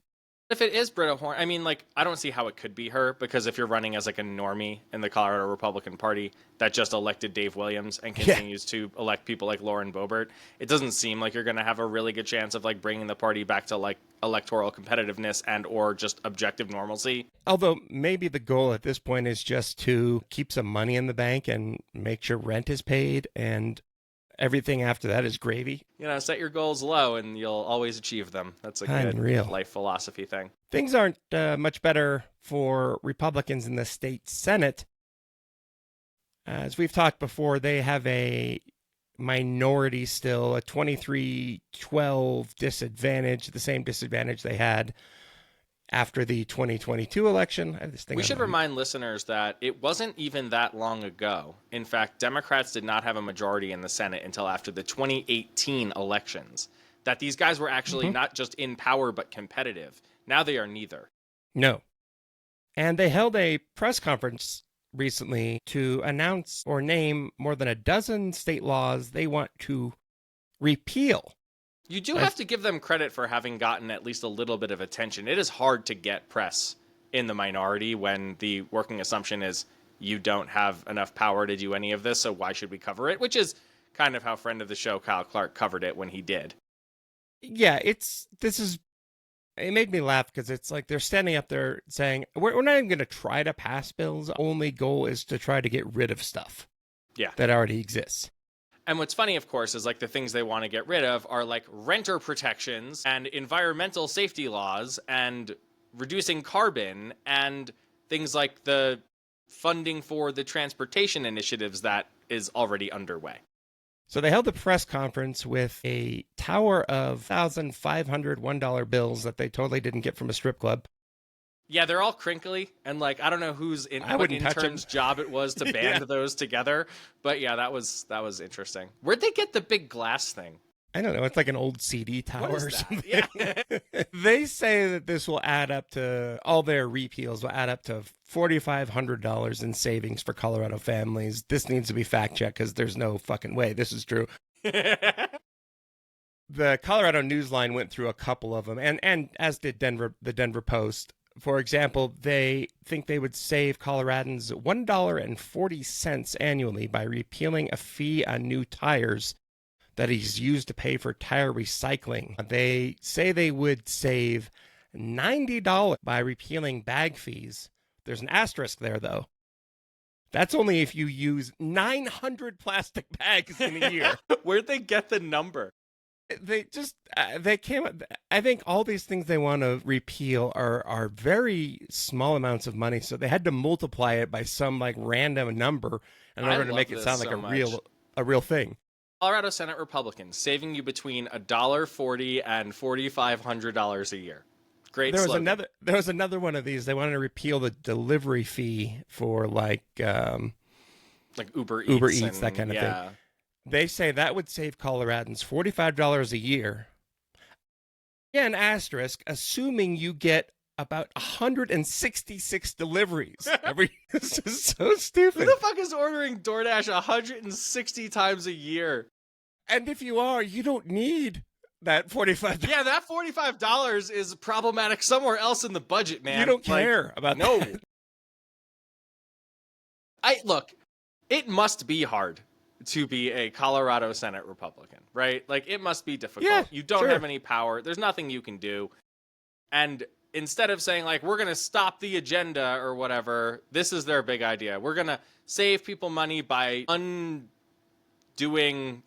If it is Britta Horn, I don't see how it could be her, because if you're running as like a normie in the Colorado Republican Party that just elected Dave Williams and continues to elect people like Lauren Boebert, it doesn't seem like you're going to have a really good chance of like bringing the party back to like electoral competitiveness and or just objective normalcy. Although maybe the goal at this point is just to keep some money in the bank and make sure rent is paid, and everything after that is gravy. Set your goals low and you'll always achieve them. That's a good life philosophy thing. Things aren't much better for Republicans in the state Senate. As we've talked before, they have a minority still, a 23-12 disadvantage, the same disadvantage they had after the 2022 election. We should remind listeners that it wasn't even that long ago. In fact, Democrats did not have a majority in the Senate until after the 2018 elections. That these guys were actually not just in power, but competitive. Now they are neither. No. And they held a press conference recently to announce or name more than a dozen state laws they want to repeal. You do have to give them credit for having gotten at least a little bit of attention. It is hard to get press in the minority when the working assumption is you don't have enough power to do any of this, so why should we cover it? Which is kind of how friend of the show Kyle Clark covered it when he did. Yeah, it made me laugh because it's like they're standing up there saying, we're not even going to try to pass bills. Only goal is to try to get rid of stuff that already exists. And what's funny, of course, is like the things they want to get rid of are like renter protections and environmental safety laws and reducing carbon and things like the funding for the transportation initiatives that is already underway. So they held a press conference with a tower of $1,501 bills that they totally didn't get from a strip club. Yeah, they're all crinkly, and like I don't know what intern's job it was to band those together, but yeah, that was interesting. Where'd they get the big glass thing? I don't know. It's like an old CD tower or something. Yeah. They say that this will add up to, all their repeals will add up to $4,500 in savings for Colorado families. This needs to be fact checked because there's no fucking way this is true. The Colorado Newsline went through a couple of them, and as did the Denver Post. For example, they think they would save Coloradans $1.40 annually by repealing a fee on new tires that is used to pay for tire recycling. They say they would save $90 by repealing bag fees. There's an asterisk there, though. That's only if you use 900 plastic bags in a year. Where'd they get the number? They came. I think all these things they want to repeal are very small amounts of money, so they had to multiply it by some like random number in order to make it sound like a real thing. Colorado Senate Republicans saving you between $1.40 and $4,500 a year. Great. There was another one of these. They wanted to repeal the delivery fee for like Uber Eats, that kind of thing. They say that would save Coloradans $45 a year. Again, asterisk, assuming you get about 166 deliveries every. This is so stupid. Who the fuck is ordering DoorDash 160 times a year? And if you are, you don't need that $45. Yeah, that $45 is problematic somewhere else in the budget, man. You don't care about that. Look, it must be hard to be a Colorado Senate Republican, right? Like, it must be difficult. Yeah, you don't have any power. There's nothing you can do. And instead of saying, like, we're going to stop the agenda or whatever, this is their big idea. We're going to save people money by undoing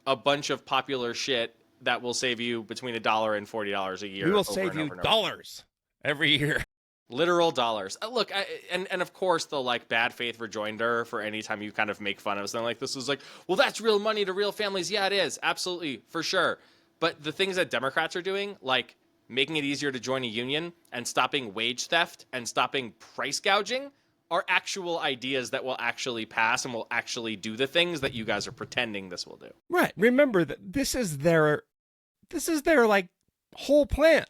a bunch of popular shit that will save you between $1 and $40 a year. We will save you dollars every year. Literal dollars. Look, and of course the like bad faith rejoinder for any time you kind of make fun of something like this is like, well, that's real money to real families. Yeah, it is. Absolutely. For sure. But the things that Democrats are doing, like making it easier to join a union and stopping wage theft and stopping price gouging, are actual ideas that will actually pass and will actually do the things that you guys are pretending this will do. Right. Remember that this is their like whole plan.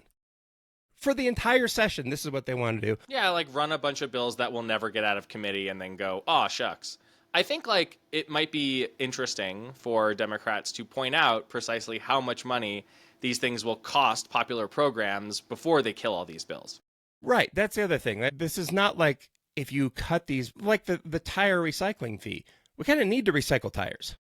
For the entire session, this is what they want to do. Yeah, like run a bunch of bills that will never get out of committee and then go, aw, shucks. I think like it might be interesting for Democrats to point out precisely how much money these things will cost popular programs before they kill all these bills. Right. That's the other thing. This is not like if you cut these, like the tire recycling fee. We kind of need to recycle tires.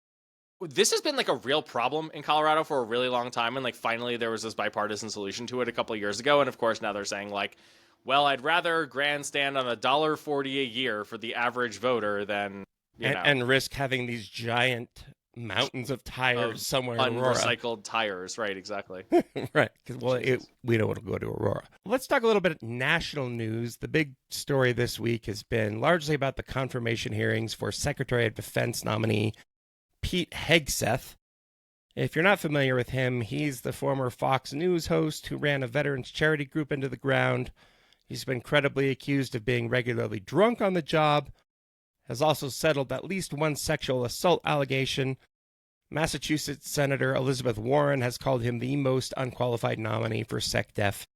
This has been like a real problem in Colorado for a really long time. And like finally there was this bipartisan solution to it a couple of years ago. And of course now they're saying like, well, I'd rather grandstand on $1.40 a year for the average voter than, and risk having these giant mountains of tires somewhere in Aurora. Unrecycled tires. Right. Exactly. Right. Well, we know it'll go to Aurora. Let's talk a little bit of national news. The big story this week has been largely about the confirmation hearings for Secretary of Defense nominee Pete Hegseth. If you're not familiar with him, he's the former Fox News host who ran a veterans charity group into the ground. He's been credibly accused of being regularly drunk on the job, has also settled at least one sexual assault allegation. Massachusetts Senator Elizabeth Warren has called him the most unqualified nominee for SecDef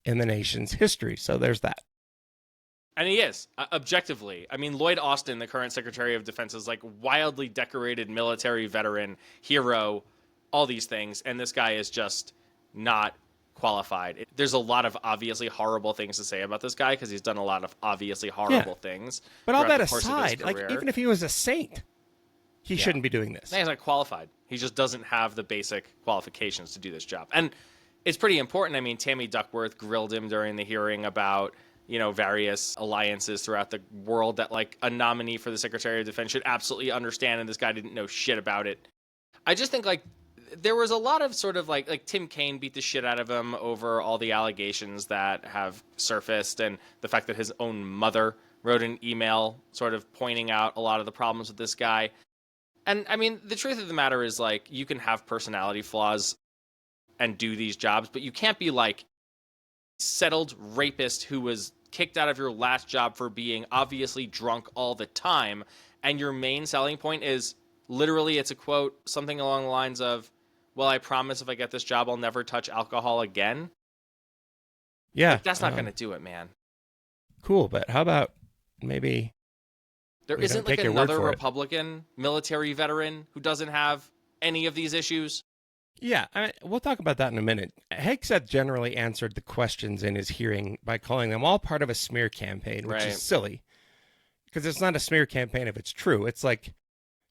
in the nation's history. So there's that. And he is, objectively. I mean, Lloyd Austin, the current Secretary of Defense, is like wildly decorated military veteran, hero, all these things. And this guy is just not qualified. There's a lot of obviously horrible things to say about this guy because he's done a lot of obviously horrible things. But all that aside, like even if he was a saint, he shouldn't be doing this. He's not qualified. He just doesn't have the basic qualifications to do this job. And it's pretty important. I mean, Tammy Duckworth grilled him during the hearing about various alliances throughout the world that like a nominee for the Secretary of Defense should absolutely understand, and this guy didn't know shit about it. I just think like there was a lot of sort of like Tim Kaine beat the shit out of him over all the allegations that have surfaced and the fact that his own mother wrote an email sort of pointing out a lot of the problems with this guy. And I mean, the truth of the matter is like you can have personality flaws and do these jobs, but you can't be like settled rapist who was kicked out of your last job for being obviously drunk all the time, and your main selling point is literally, it's a quote, something along the lines of, well, I promise if I get this job, I'll never touch alcohol again. Yeah. Like, that's not going to do it, man. Cool, but how about maybe There we isn't don't like take your word another for it? Republican military veteran who doesn't have any of these issues? Yeah, we'll talk about that in a minute. Hegseth generally answered the questions in his hearing by calling them all part of a smear campaign, which Right. is silly. Because it's not a smear campaign if it's true. It's like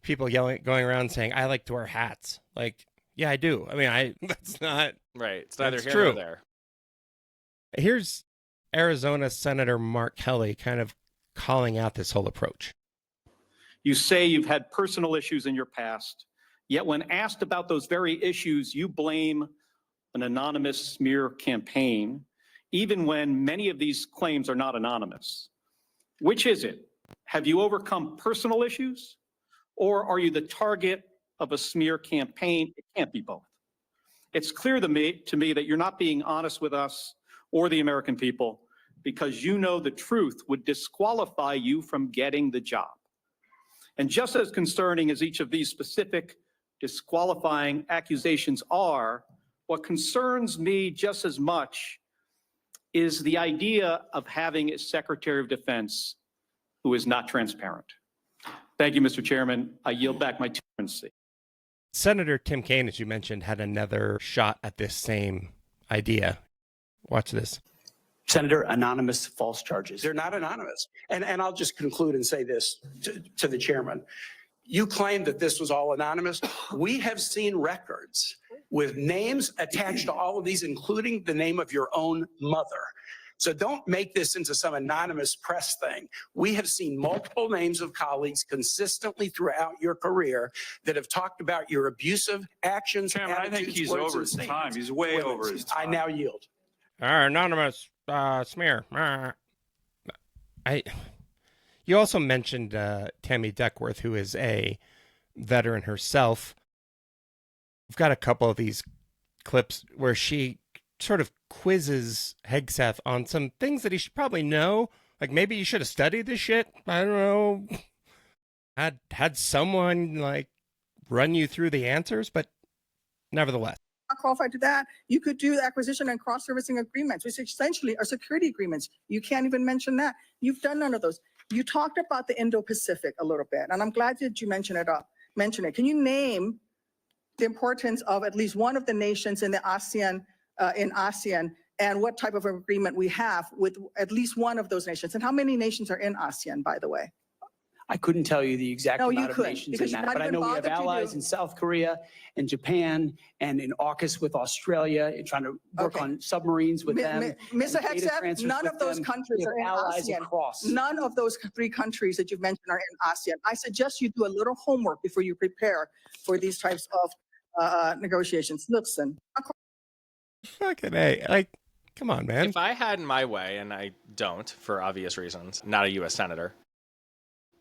people going around saying, I like to wear hats. Like, yeah, I do. I mean, that's not... Right. It's neither It's here true. nor there. Here's Arizona Senator Mark Kelly kind of calling out this whole approach. You say you've had personal issues in your past, yet when asked about those very issues, you blame an anonymous smear campaign, even when many of these claims are not anonymous. Which is it? Have you overcome personal issues, or are you the target of a smear campaign? It can't be both. It's clear to me that you're not being honest with us or the American people because you know the truth would disqualify you from getting the job. And just as concerning as each of these specific disqualifying accusations are, what concerns me just as much is the idea of having a Secretary of Defense who is not transparent. Thank you, Mr. Chairman. I yield back my turn. Senator Tim Kaine, as you mentioned, had another shot at this same idea. Watch this. Senator, anonymous false charges. They're not anonymous. And I'll just conclude and say this to the chairman. You claim that this was all anonymous. We have seen records with names attached to all of these, including the name of your own mother. So don't make this into some anonymous press thing. We have seen multiple names of colleagues consistently throughout your career that have talked about your abusive actions. Chairman, I think he's over his time. He's way over his time. I now yield. Anonymous smear. You also mentioned Tammy Duckworth, who is a veteran herself. We've got a couple of these clips where she sort of quizzes Hegseth on some things that he should probably know. Like, maybe you should have studied this shit. I don't know. Had someone, like, run you through the answers, but nevertheless. Not qualified to that. You could do acquisition and cross-servicing agreements, which essentially are security agreements. You can't even mention that. You've done none of those. You talked about the Indo-Pacific a little bit, and I'm glad that you mentioned it. Can you name the importance of at least one of the nations in the ASEAN, and what type of agreement we have with at least one of those nations? And how many nations are in ASEAN, by the way? I couldn't tell you the exact amount of nations in that, but I know we have allies in South Korea and Japan and in AUKUS with Australia and trying to work on submarines with them. Mr. Hegseth, none of those countries are in ASEAN. None of those three countries that you've mentioned are in ASEAN. I suggest you do a little homework before you prepare for these types of negotiations. Listen. Fucking A. Like, come on, man. If I had my way, and I don't for obvious reasons, not a U.S. Senator,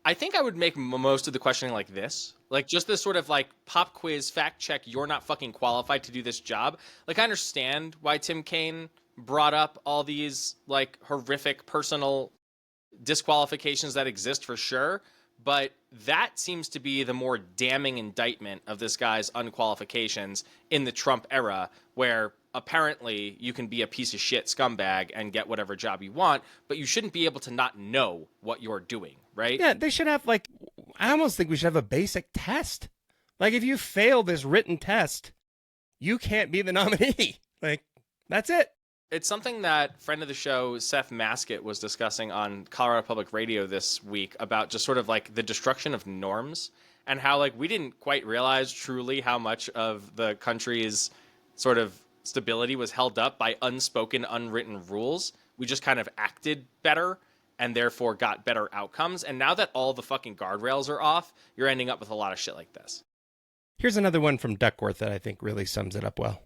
I think I would make most of the questioning like this. Like, just this sort of, like, pop quiz, fact check, you're not fucking qualified to do this job. Like, I understand why Tim Kaine brought up all these, like, horrific personal disqualifications that exist for sure. But that seems to be the more damning indictment of this guy's unqualifications in the Trump era, where apparently you can be a piece of shit scumbag and get whatever job you want, but you shouldn't be able to not know what you're doing, right? Yeah, they should have, like, I almost think we should have a basic test. Like, if you fail this written test, you can't be the nominee. Like, that's it. It's something that friend of the show, Seth Maskett, was discussing on Colorado Public Radio this week about just sort of like the destruction of norms and how, like, we didn't quite realize truly how much of the country's sort of stability was held up by unspoken, unwritten rules. We just kind of acted better and therefore got better outcomes. And now that all the fucking guardrails are off, you're ending up with a lot of shit like this. Here's another one from Duckworth that I think really sums it up well.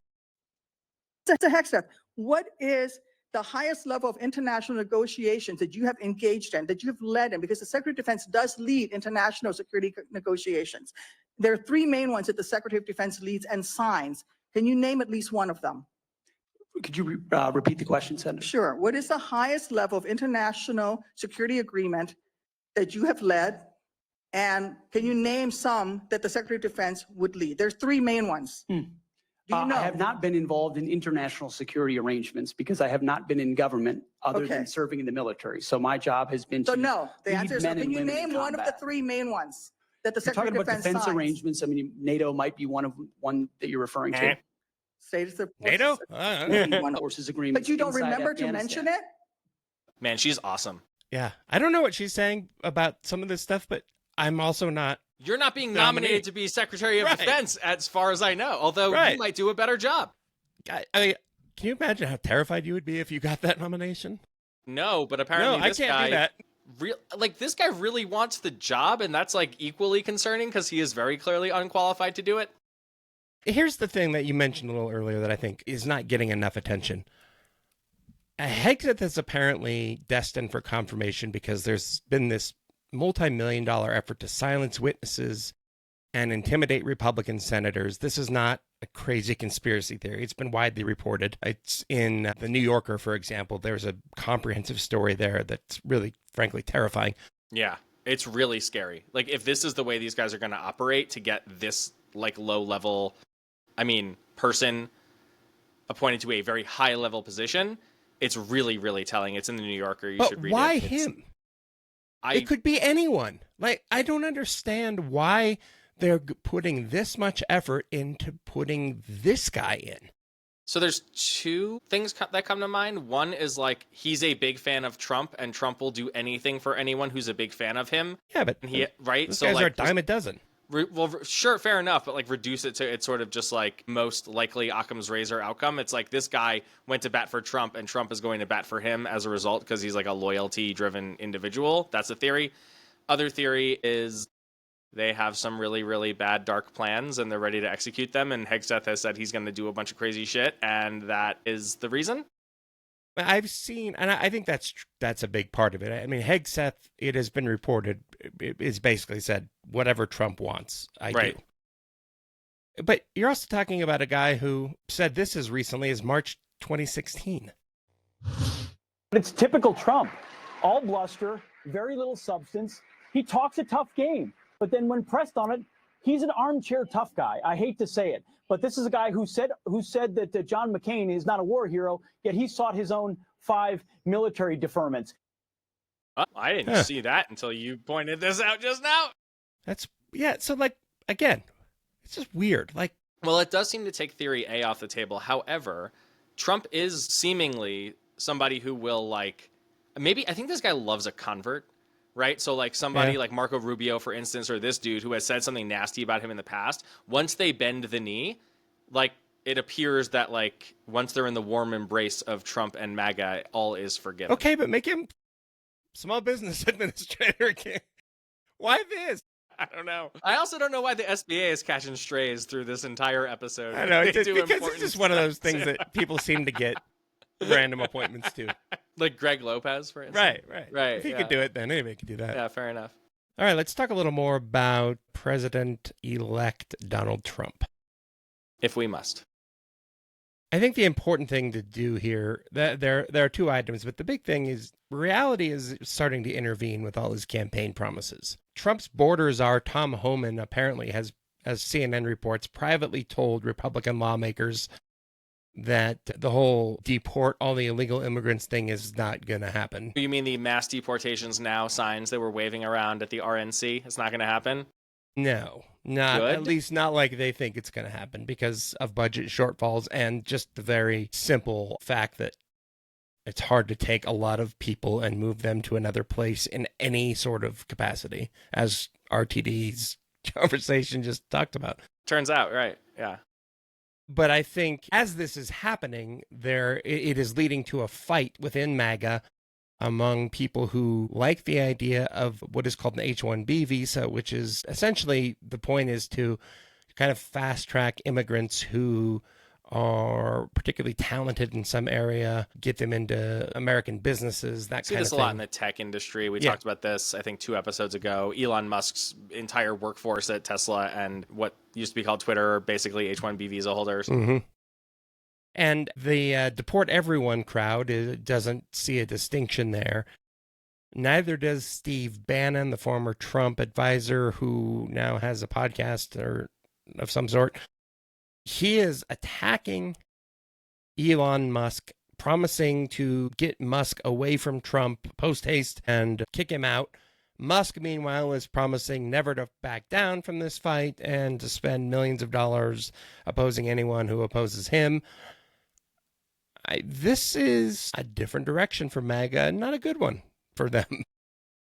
Mr. Hegseth, what is the highest level of international negotiations that you have engaged in, that you have led in? Because the Secretary of Defense does lead international security negotiations. There are three main ones that the Secretary of Defense leads and signs. Can you name at least one of them? Could you repeat the question, Senator? Sure. What is the highest level of international security agreement that you have led? And can you name some that the Secretary of Defense would lead? There's three main ones. Do you know? I have not been involved in international security arrangements because I have not been in government other than Okay. serving in the military. So my job has been So to no, the lead answer is, no. men Can and you women in name one of the combat. three main ones that the You're Secretary talking of about Defense defense signs? arrangements. I mean, NATO might be one that you're referring to. States of NATO? Forces agreement. But you don't remember to mention it? Man, she's awesome. Yeah. I don't know what she's saying about some of this stuff, but I'm also not. You're not being Nominee. nominated to be Secretary of Right. Defense, as far as I know, although Right. you might do a better job. I mean, can you imagine how terrified you would be if you got that nomination? No, but apparently No, I this can't guy, do that. this guy really wants the job, and that's like equally concerning because he is very clearly unqualified to do it. Here's the thing that you mentioned a little earlier that I think is not getting enough attention. Hegseth is apparently destined for confirmation because there's been this multi-million-dollar effort to silence witnesses and intimidate Republican senators. This is not a crazy conspiracy theory. It's been widely reported. It's in the New Yorker, for example. There's a comprehensive story there that's really, frankly, terrifying. Yeah, it's really scary. Like, if this is the way these guys are going to operate to get this, like, low-level, person appointed to a very high-level position, it's really, really telling. It's in the New Yorker. You should read it. But why It's- him? It could be anyone. Like, I don't understand why they're putting this much effort into putting this guy in. So there's two things that come to mind. One is like, he's a big fan of Trump, and Trump will do anything for anyone who's a big fan of him. Yeah, but right? those So guys like, are a dime a dozen. well, sure, fair enough, but like reduce it to it's sort of just like most likely Occam's razor outcome. It's like this guy went to bat for Trump, and Trump is going to bat for him as a result because he's like a loyalty-driven individual. That's a theory. Other theory is they have some really, really bad, dark plans, and they're ready to execute them, and Hegseth has said he's going to do a bunch of crazy shit, and that is the reason. I've seen, and I think that's a big part of it. I mean, Hegseth, it has been reported, is basically said, whatever Trump wants, I do. But you're also talking about a guy who said this as recently as March 2016. But it's typical Trump. All bluster, very little substance. He talks a tough game, but then when pressed on it, he's an armchair tough guy. I hate to say it, but this is a guy who said that John McCain is not a war hero, yet he sought his own 5 military deferments. I didn't see that until you pointed this out just now. So like, again, it's just weird. Like, well, it does seem to take theory A off the table. However, Trump is seemingly somebody who will like, maybe, I think this guy loves a convert. Right? So like somebody like Marco Rubio, for instance, or this dude who has said something nasty about him in the past, once they bend the knee, like it appears that like once they're in the warm embrace of Trump and MAGA, all is forgiven. Okay, but make him small business administrator again. Why this? I don't know. I also don't know why the SBA is catching strays through this entire episode. I know, They because do it's important just one of those stuff. things that people seem to get random appointments to. Like Greg Lopez, for instance. Right. If he could do it, then anybody could do that. Yeah, fair enough. All right, let's talk a little more about President-elect Donald Trump. If we must. I think the important thing to do here, there are two items, but the big thing is reality is starting to intervene with all his campaign promises. Trump's border czar, Tom Homan, apparently has, as CNN reports, privately told Republican lawmakers that the whole deport all the illegal immigrants thing is not going to happen. You mean the mass deportations now signs that were waving around at the RNC? It's not going to happen? No, not Good. at least not like they think it's going to happen because of budget shortfalls and just the very simple fact that it's hard to take a lot of people and move them to another place in any sort of capacity, as RTD's conversation just talked about. Turns out, right, yeah. But I think as this is happening, it is leading to a fight within MAGA among people who like the idea of what is called an H-1B visa, which is essentially the point is to kind of fast track immigrants who are particularly talented in some area, get them into American businesses, that See kind of this thing. a lot in the tech industry. We talked about this, I think, 2 episodes ago. Elon Musk's entire workforce at Tesla and what used to be called Twitter are basically H-1B visa holders. Mm-hmm. And the deport everyone crowd doesn't see a distinction there. Neither does Steve Bannon, the former Trump advisor who now has a podcast of some sort. he is attacking Elon Musk, promising to get Musk away from Trump post haste and kick him out. Musk, meanwhile, is promising never to back down from this fight and to spend millions of dollars opposing anyone who opposes him. This is a different direction for MAGA and not a good one for them.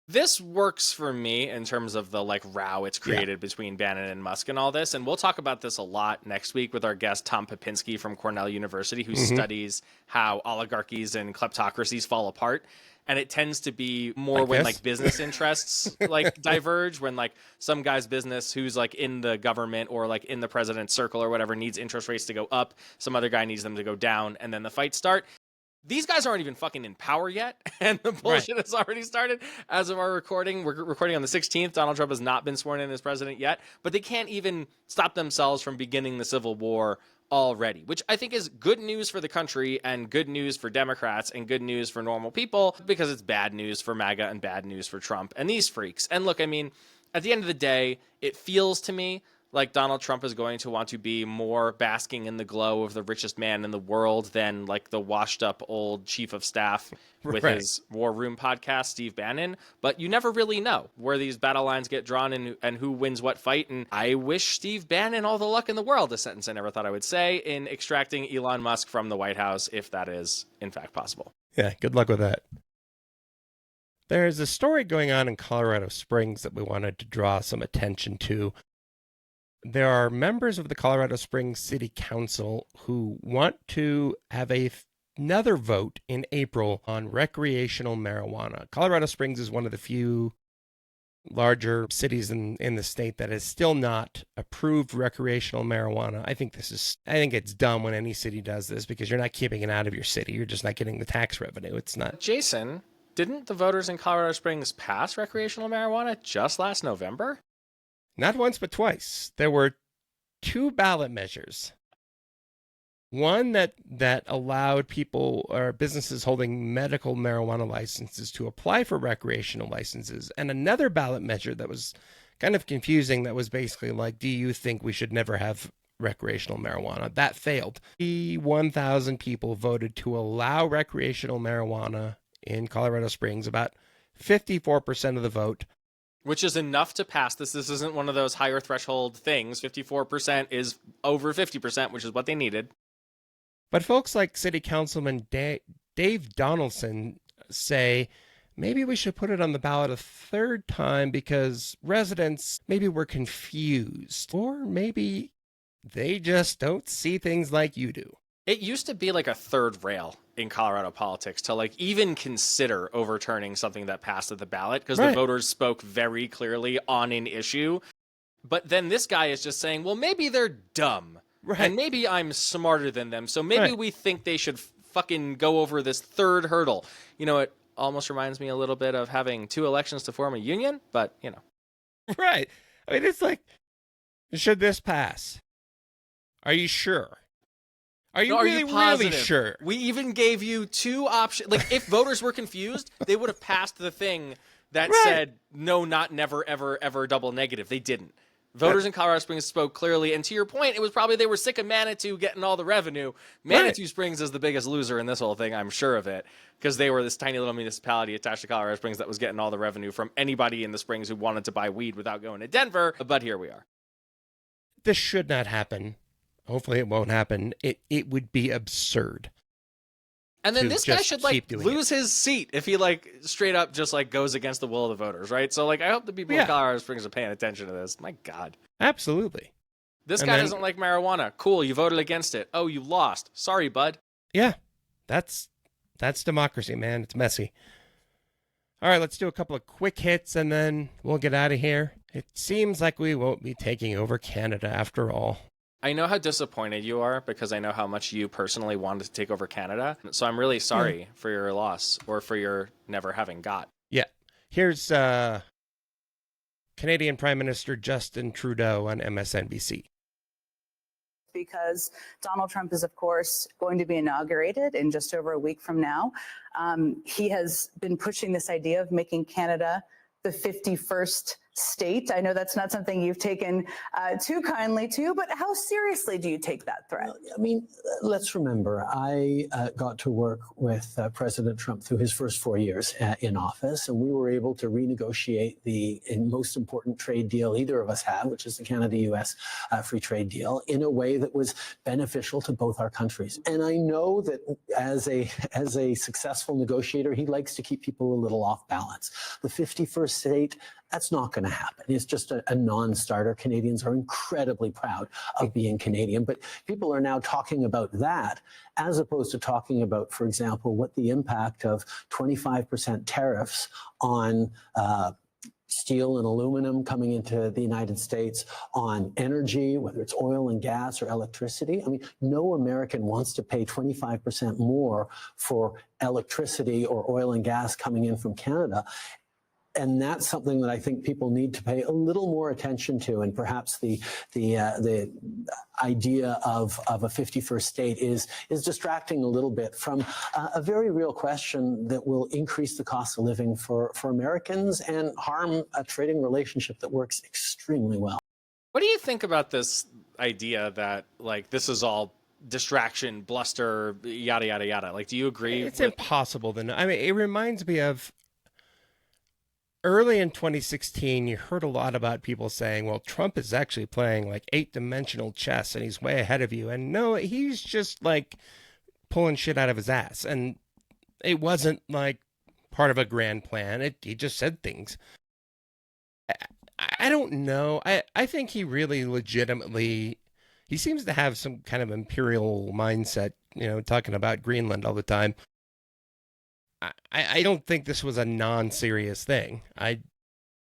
This works for me in terms of the row it's created between Bannon and Musk and all this. And we'll talk about this a lot next week with our guest, Tom Popinski from Cornell University, who studies how oligarchies and kleptocracies fall apart. And it tends to be more when business interests diverge, when some guy's business who's in the government or in the president's circle or whatever needs interest rates to go up. Some other guy needs them to go down, and then the fights start. These guys aren't even fucking in power yet, and the bullshit has already started. As of our recording, we're recording on the 16th. Donald Trump has not been sworn in as president yet, but they can't even stop themselves from beginning the civil war already, which I think is good news for the country and good news for Democrats and good news for normal people, because it's bad news for MAGA and bad news for Trump and these freaks. And look, I mean, at the end of the day, it feels to me like Donald Trump is going to want to be more basking in the glow of the richest man in the world than the washed up old chief of staff with his War Room podcast, Steve Bannon. But you never really know where these battle lines get drawn and who wins what fight. And I wish Steve Bannon all the luck in the world, a sentence I never thought I would say, in extracting Elon Musk from the White House, if that is in fact possible. Yeah, good luck with that. There's a story going on in Colorado Springs that we wanted to draw some attention to. There are members of the Colorado Springs City Council who want to have another vote in April on recreational marijuana. Colorado Springs is one of the few larger cities in the state that has still not approved recreational marijuana. I think it's dumb when any city does this, because you're not keeping it out of your city. You're just not getting the tax revenue. It's not. Jason, didn't the voters in Colorado Springs pass recreational marijuana just last November? Not once, but twice. There were 2 ballot measures. One that allowed people or businesses holding medical marijuana licenses to apply for recreational licenses, and another ballot measure that was kind of confusing that was basically do you think we should never have recreational marijuana? That failed. 1,000 people voted to allow recreational marijuana in Colorado Springs, about 54% of the vote. Which is enough to pass this. This isn't one of those higher threshold things. 54% is over 50%, which is what they needed. But folks like City Councilman Dave Donaldson say maybe we should put it on the ballot a third time because residents maybe were confused, or maybe they just don't see things like you do. It used to be a third rail in Colorado politics to even consider overturning something that passed at the ballot, because the voters spoke very clearly on an issue. But then this guy is just saying, well, maybe they're dumb. And maybe I'm smarter than them. So maybe we think they should fucking go over this third hurdle. It almost reminds me a little bit of having 2 elections to form a union, but Right. I mean, it's should this pass? Are you sure? Are you really sure? We even gave you 2 options. If voters were confused, they would have passed the thing that said, no, not never, ever, ever double negative. They didn't. Voters in Colorado Springs spoke clearly. And to your point, it was probably they were sick of Manitou getting all the revenue. Manitou Springs is the biggest loser in this whole thing, I'm sure of it, because they were this tiny little municipality attached to Colorado Springs that was getting all the revenue from anybody in the Springs who wanted to buy weed without going to Denver. But here we are. This should not happen. Hopefully it won't happen. It would be absurd. And then this guy should lose his seat if he straight up just goes against the will of the voters, right? So I hope the people in Colorado Springs are paying attention to this. My God. Absolutely. This guy doesn't like marijuana. Cool, you voted against it. Oh, you lost. Sorry, bud. Yeah. That's democracy, man. It's messy. All right, let's do a couple of quick hits and then we'll get out of here. It seems like we won't be taking over Canada after all. I know how disappointed you are because I know how much you personally wanted to take over Canada. So I'm really sorry for your loss or for your never having got. Yeah. Here's Canadian Prime Minister Justin Trudeau on MSNBC. Because Donald Trump is, of course, going to be inaugurated in just over a week from now. He has been pushing this idea of making Canada the 51st state. I know that's not something you've taken too kindly to, but how seriously do you take that threat? Well, I mean, let's remember, I got to work with President Trump through his first 4 years in office, and we were able to renegotiate the most important trade deal either of us had, which is the Canada-U.S. Free trade deal, in a way that was beneficial to both our countries. And I know that as a successful negotiator, he likes to keep people a little off balance. The 51st state, that's not going to happen. It's just a non-starter. Canadians are incredibly proud of being Canadian, but people are now talking about that as opposed to talking about, for example, what the impact of 25% tariffs on steel and aluminum coming into the United States, on energy, whether it's oil and gas or electricity. I mean, no American wants to pay 25% more for electricity or oil and gas coming in from Canada. And that's something that I think people need to pay a little more attention to. And perhaps the idea of a 51st state is distracting a little bit from a very real question that will increase the cost of living for Americans and harm a trading relationship that works extremely well. What do you think about this idea that, like, this is all distraction, bluster, yada, yada, yada? Like, do you agree? It's impossible to know. I mean, it reminds me of early in 2016, you heard a lot about people saying, well, Trump is actually playing like 8-dimensional chess and he's way ahead of you. And no, he's just like pulling shit out of his ass. And it wasn't like part of a grand plan. He just said things. I don't know. I think he really legitimately, he seems to have some kind of imperial mindset, you know, talking about Greenland all the time. I don't think this was a non-serious thing. I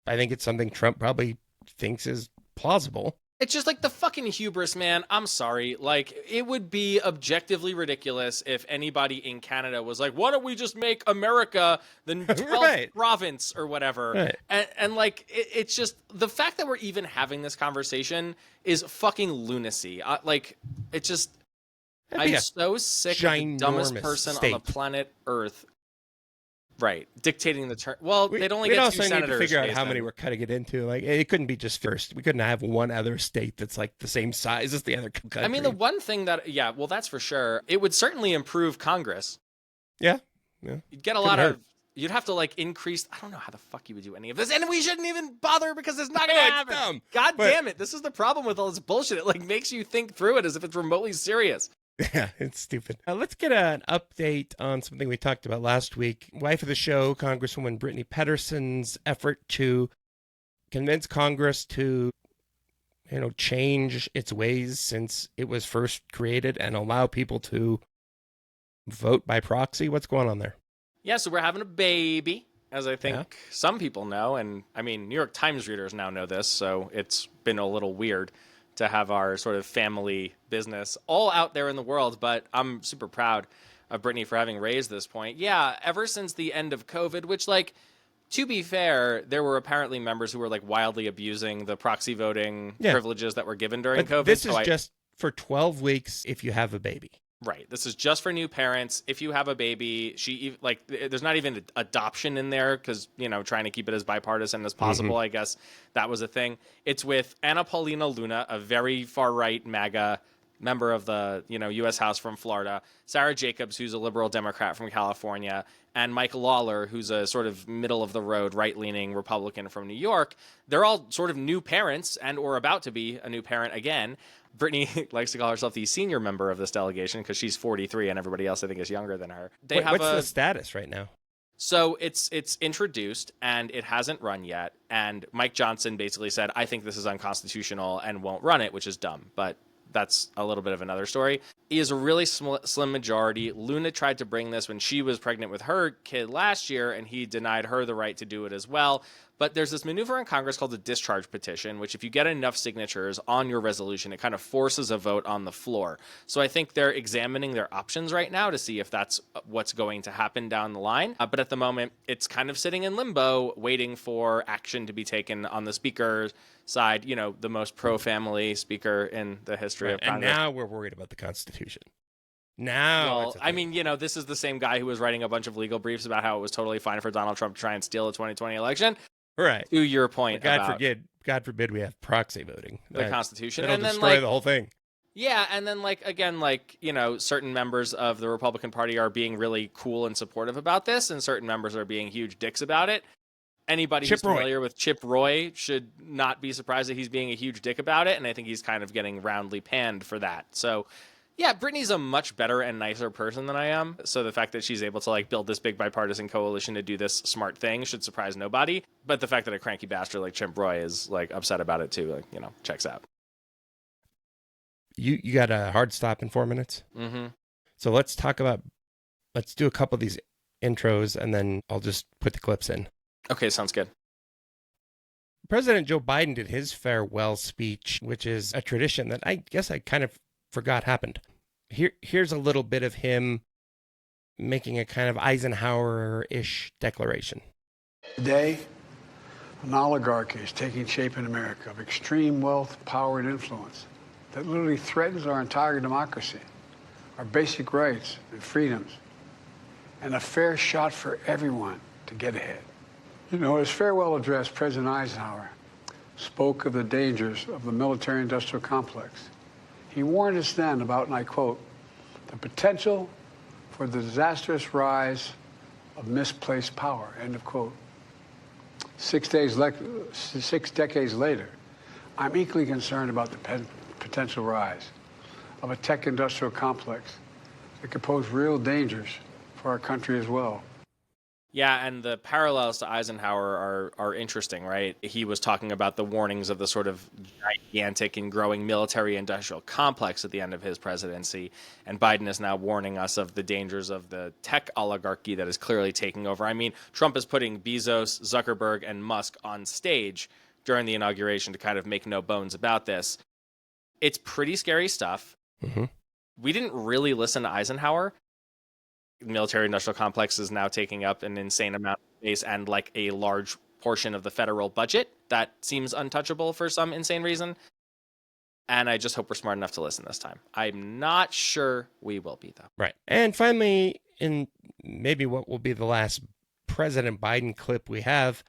think it's something Trump probably thinks is plausible. It's just like the fucking hubris, man. I'm sorry. Like, it would be objectively ridiculous if anybody in Canada was like, why don't we just make America the 12th Right. province or whatever? Right. And like, it's just the fact that we're even having this conversation is fucking lunacy. It's just, That'd be I'm a so sick of the dumbest ginormous person state. on the planet Earth. Right. Dictating the term. Well, they'd only We'd get also two need to senators. figure out how Jason. many we're cutting it into. Like, it couldn't be just first. We couldn't have one other state that's like the same size as the other country. I mean, the one thing that, yeah, well, that's for sure. It would certainly improve Congress. Yeah. You'd get a lot of, you'd have to like increase, I don't know how the fuck you would do any of this. And we shouldn't even bother because it's not going to happen. Dumb. God damn it. This is the problem with all this bullshit. It like makes you think through it as if it's remotely serious. Yeah, it's stupid. Let's get an update on something we talked about last week. Wife of the show, Congresswoman Brittany Pedersen's effort to convince Congress to, you know, change its ways since it was first created and allow people to vote by proxy. What's going on there? Yeah, so we're having a baby, as I think some people know. And I mean, New York Times readers now know this, so it's been a little weird to have our sort of family business all out there in the world, but I'm super proud of Brittany for having raised this point. Yeah, ever since the end of COVID, which, like, to be fair, there were apparently members who were like wildly abusing the proxy voting privileges that were given during COVID. This is just for 12 weeks if you have a baby. Right. This is just for new parents. If you have a baby, there's not even adoption in there because, you know, trying to keep it as bipartisan as possible. I guess that was a thing. It's with Anna Paulina Luna, a very far right MAGA member of the, you know, U.S. House from Florida, Sarah Jacobs, who's a liberal Democrat from California, and Mike Lawler, who's a sort of middle of the road, right-leaning Republican from New York. They're all sort of new parents and or about to be a new parent again. Brittany likes to call herself the senior member of this delegation because she's 43 and everybody else I think is younger than her. What's the status right now? So it's introduced and it hasn't run yet. And Mike Johnson basically said, I think this is unconstitutional and won't run it, which is dumb. But that's a little bit of another story. He is a really slim majority. Luna tried to bring this when she was pregnant with her kid last year, and he denied her the right to do it as well. But there's this maneuver in Congress called the discharge petition, which if you get enough signatures on your resolution, it kind of forces a vote on the floor. So I think they're examining their options right now to see if that's what's going to happen down the line. But at the moment, it's kind of sitting in limbo, waiting for action to be taken on the speaker's side, you know, the most pro-family speaker in the history of Congress. And now we're worried about the Constitution. Now, well, I mean, you know, this is the same guy who was writing a bunch of legal briefs about how it was totally fine for Donald Trump to try and steal the 2020 election. Right. To your point about God forbid we have proxy voting. the Constitution. That'll And then, destroy the whole thing. Yeah, and then certain members of the Republican Party are being really cool and supportive about this, and certain members are being huge dicks about it. Anybody who's familiar with Chip Roy should not be surprised that he's being a huge dick about it, and I think he's kind of getting roundly panned for that. So, yeah, Brittany's a much better and nicer person than I am, so the fact that she's able to build this big bipartisan coalition to do this smart thing should surprise nobody. But the fact that a cranky bastard like Chip Roy is upset about it too, checks out. You got a hard stop in 4 minutes? Mm-hmm. So let's do a couple of these intros, and then I'll just put the clips in. Okay, sounds good. President Joe Biden did his farewell speech, which is a tradition that I guess I kind of forgot happened. Here's a little bit of him making a kind of Eisenhower-ish declaration. Today, an oligarchy is taking shape in America of extreme wealth, power, and influence that literally threatens our entire democracy, our basic rights and freedoms, and a fair shot for everyone to get ahead. In his farewell address, President Eisenhower spoke of the dangers of the military-industrial complex. He warned us then about, and I quote, the potential for the disastrous rise of misplaced power, end of quote. 6 decades later, I'm equally concerned about the potential rise of a tech-industrial complex that could pose real dangers for our country as well. Yeah, and the parallels to Eisenhower are interesting, right? He was talking about the warnings of the sort of gigantic and growing military-industrial complex at the end of his presidency, and Biden is now warning us of the dangers of the tech oligarchy that is clearly taking over. I mean, Trump is putting Bezos, Zuckerberg, and Musk on stage during the inauguration to kind of make no bones about this. It's pretty scary stuff. Mm-hmm. We didn't really listen to Eisenhower. Military-industrial complex is now taking up an insane amount of space and a large portion of the federal budget. That seems untouchable for some insane reason. And I just hope we're smart enough to listen this time. I'm not sure we will be, though. Right. And finally, in maybe what will be the last President Biden clip we have,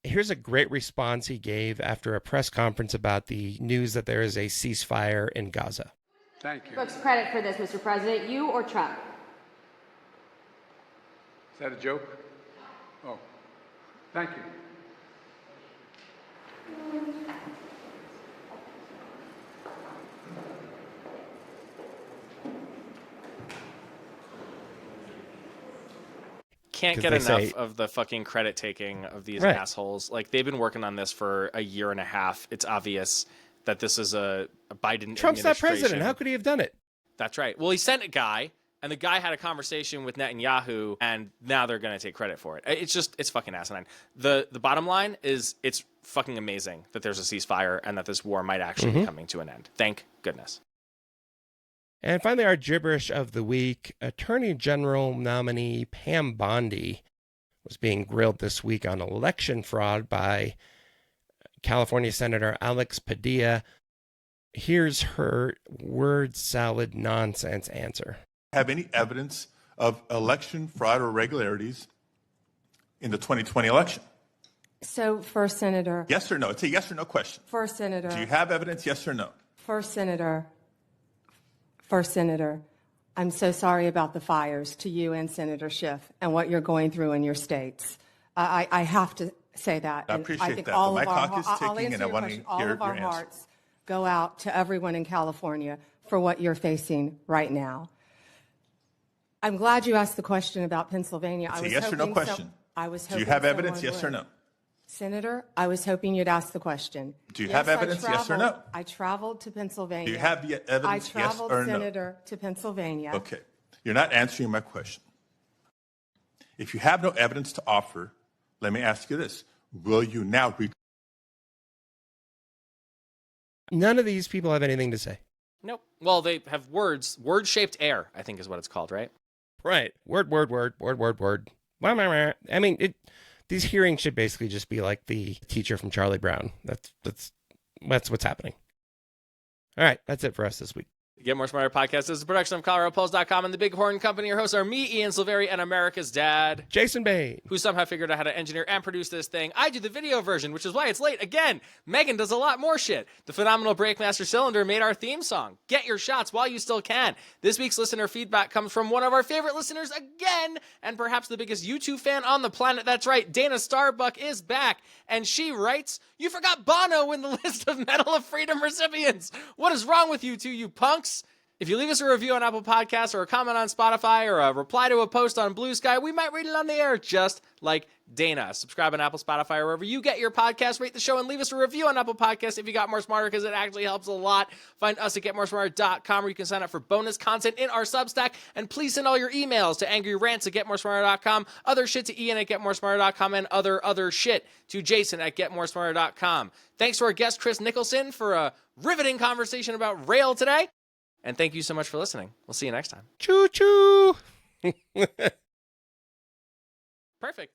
here's a great response he gave after a press conference about the news that there is a ceasefire in Gaza. Thank you. Folks, credit for this, Mr. President, you or Trump? Is that a joke? Oh, thank you. Can't get enough of the fucking credit taking of these assholes. They've been working on this for a year and a half. It's obvious that this is a Biden Trump's not president. How could he have done it? That's right. Well, he sent a guy, and the guy had a conversation with Netanyahu, and now they're going to take credit for it. It's fucking asinine. The bottom line is it's fucking amazing that there's a ceasefire and that this war might actually be coming to an end. Thank goodness. And finally, our gibberish of the week. Attorney General nominee Pam Bondi was being grilled this week on election fraud by California Senator Alex Padilla. Here's her word salad nonsense answer. Have any evidence of election fraud or irregularities in the 2020 election? So, first, Senator. Yes or no? It's a yes or no question. First, Senator. Do you have evidence, yes or no? First, Senator. I'm so sorry about the fires to you and Senator Schiff and what you're going through in your states. I have to say that. I appreciate I think that. all My of our, clock is I'll ticking, answer and I your want question. to All hear of our your answer. hearts go out to everyone in California for what you're facing right now. I'm glad you asked the question about Pennsylvania. It's a yes or no question. I was Do hoping you have someone evidence, yes or would. no? Senator, I was hoping you'd ask the question. Do you have evidence, yes or no? I traveled to Pennsylvania. Do you have evidence, I yes traveled, or no? Senator, to Pennsylvania. Okay. You're not answering my question. If you have no evidence to offer, let me ask you this. Will you now None of these people have anything to say. Nope. Well, they have words. Word-shaped air, I think is what it's called, right? Right. Word. I mean, these hearings should basically just be like the teacher from Charlie Brown. That's what's happening. All right. That's it for us this week. The Get More Smarter podcast is a production of ColoradoPulse.com and the Big Horn Company. Your hosts are me, Ian Silveri, and America's dad, Jason Bay, who somehow figured out how to engineer and produce this thing. I do the video version, which is why it's late. Again, Megan does a lot more shit. The phenomenal Breakmaster Cylinder made our theme song. Get your shots while you still can. This week's listener feedback comes from one of our favorite listeners again, and perhaps the biggest YouTube fan on the planet. That's right, Dana Starbuck is back, and she writes, "You forgot Bono in the list of Medal of Freedom recipients. What is wrong with you two, you punks?" If you leave us a review on Apple Podcasts or a comment on Spotify or a reply to a post on Blue Sky, we might read it on the air just like Dana. Subscribe on Apple, Spotify, or wherever you get your podcast. Rate the show and leave us a review on Apple Podcasts if you got more smarter, because it actually helps a lot. Find us at getmoresmarter.com, where you can sign up for bonus content in our Substack. And please send all your emails to angryrants@getmoresmarter.com, other shit to Ian at getmoresmarter.com, and other shit to Jason at getmoresmarter.com. Thanks to our guest, Chris Nicholson, for a riveting conversation about rail today. And thank you so much for listening. We'll see you next time. Choo choo. Perfect.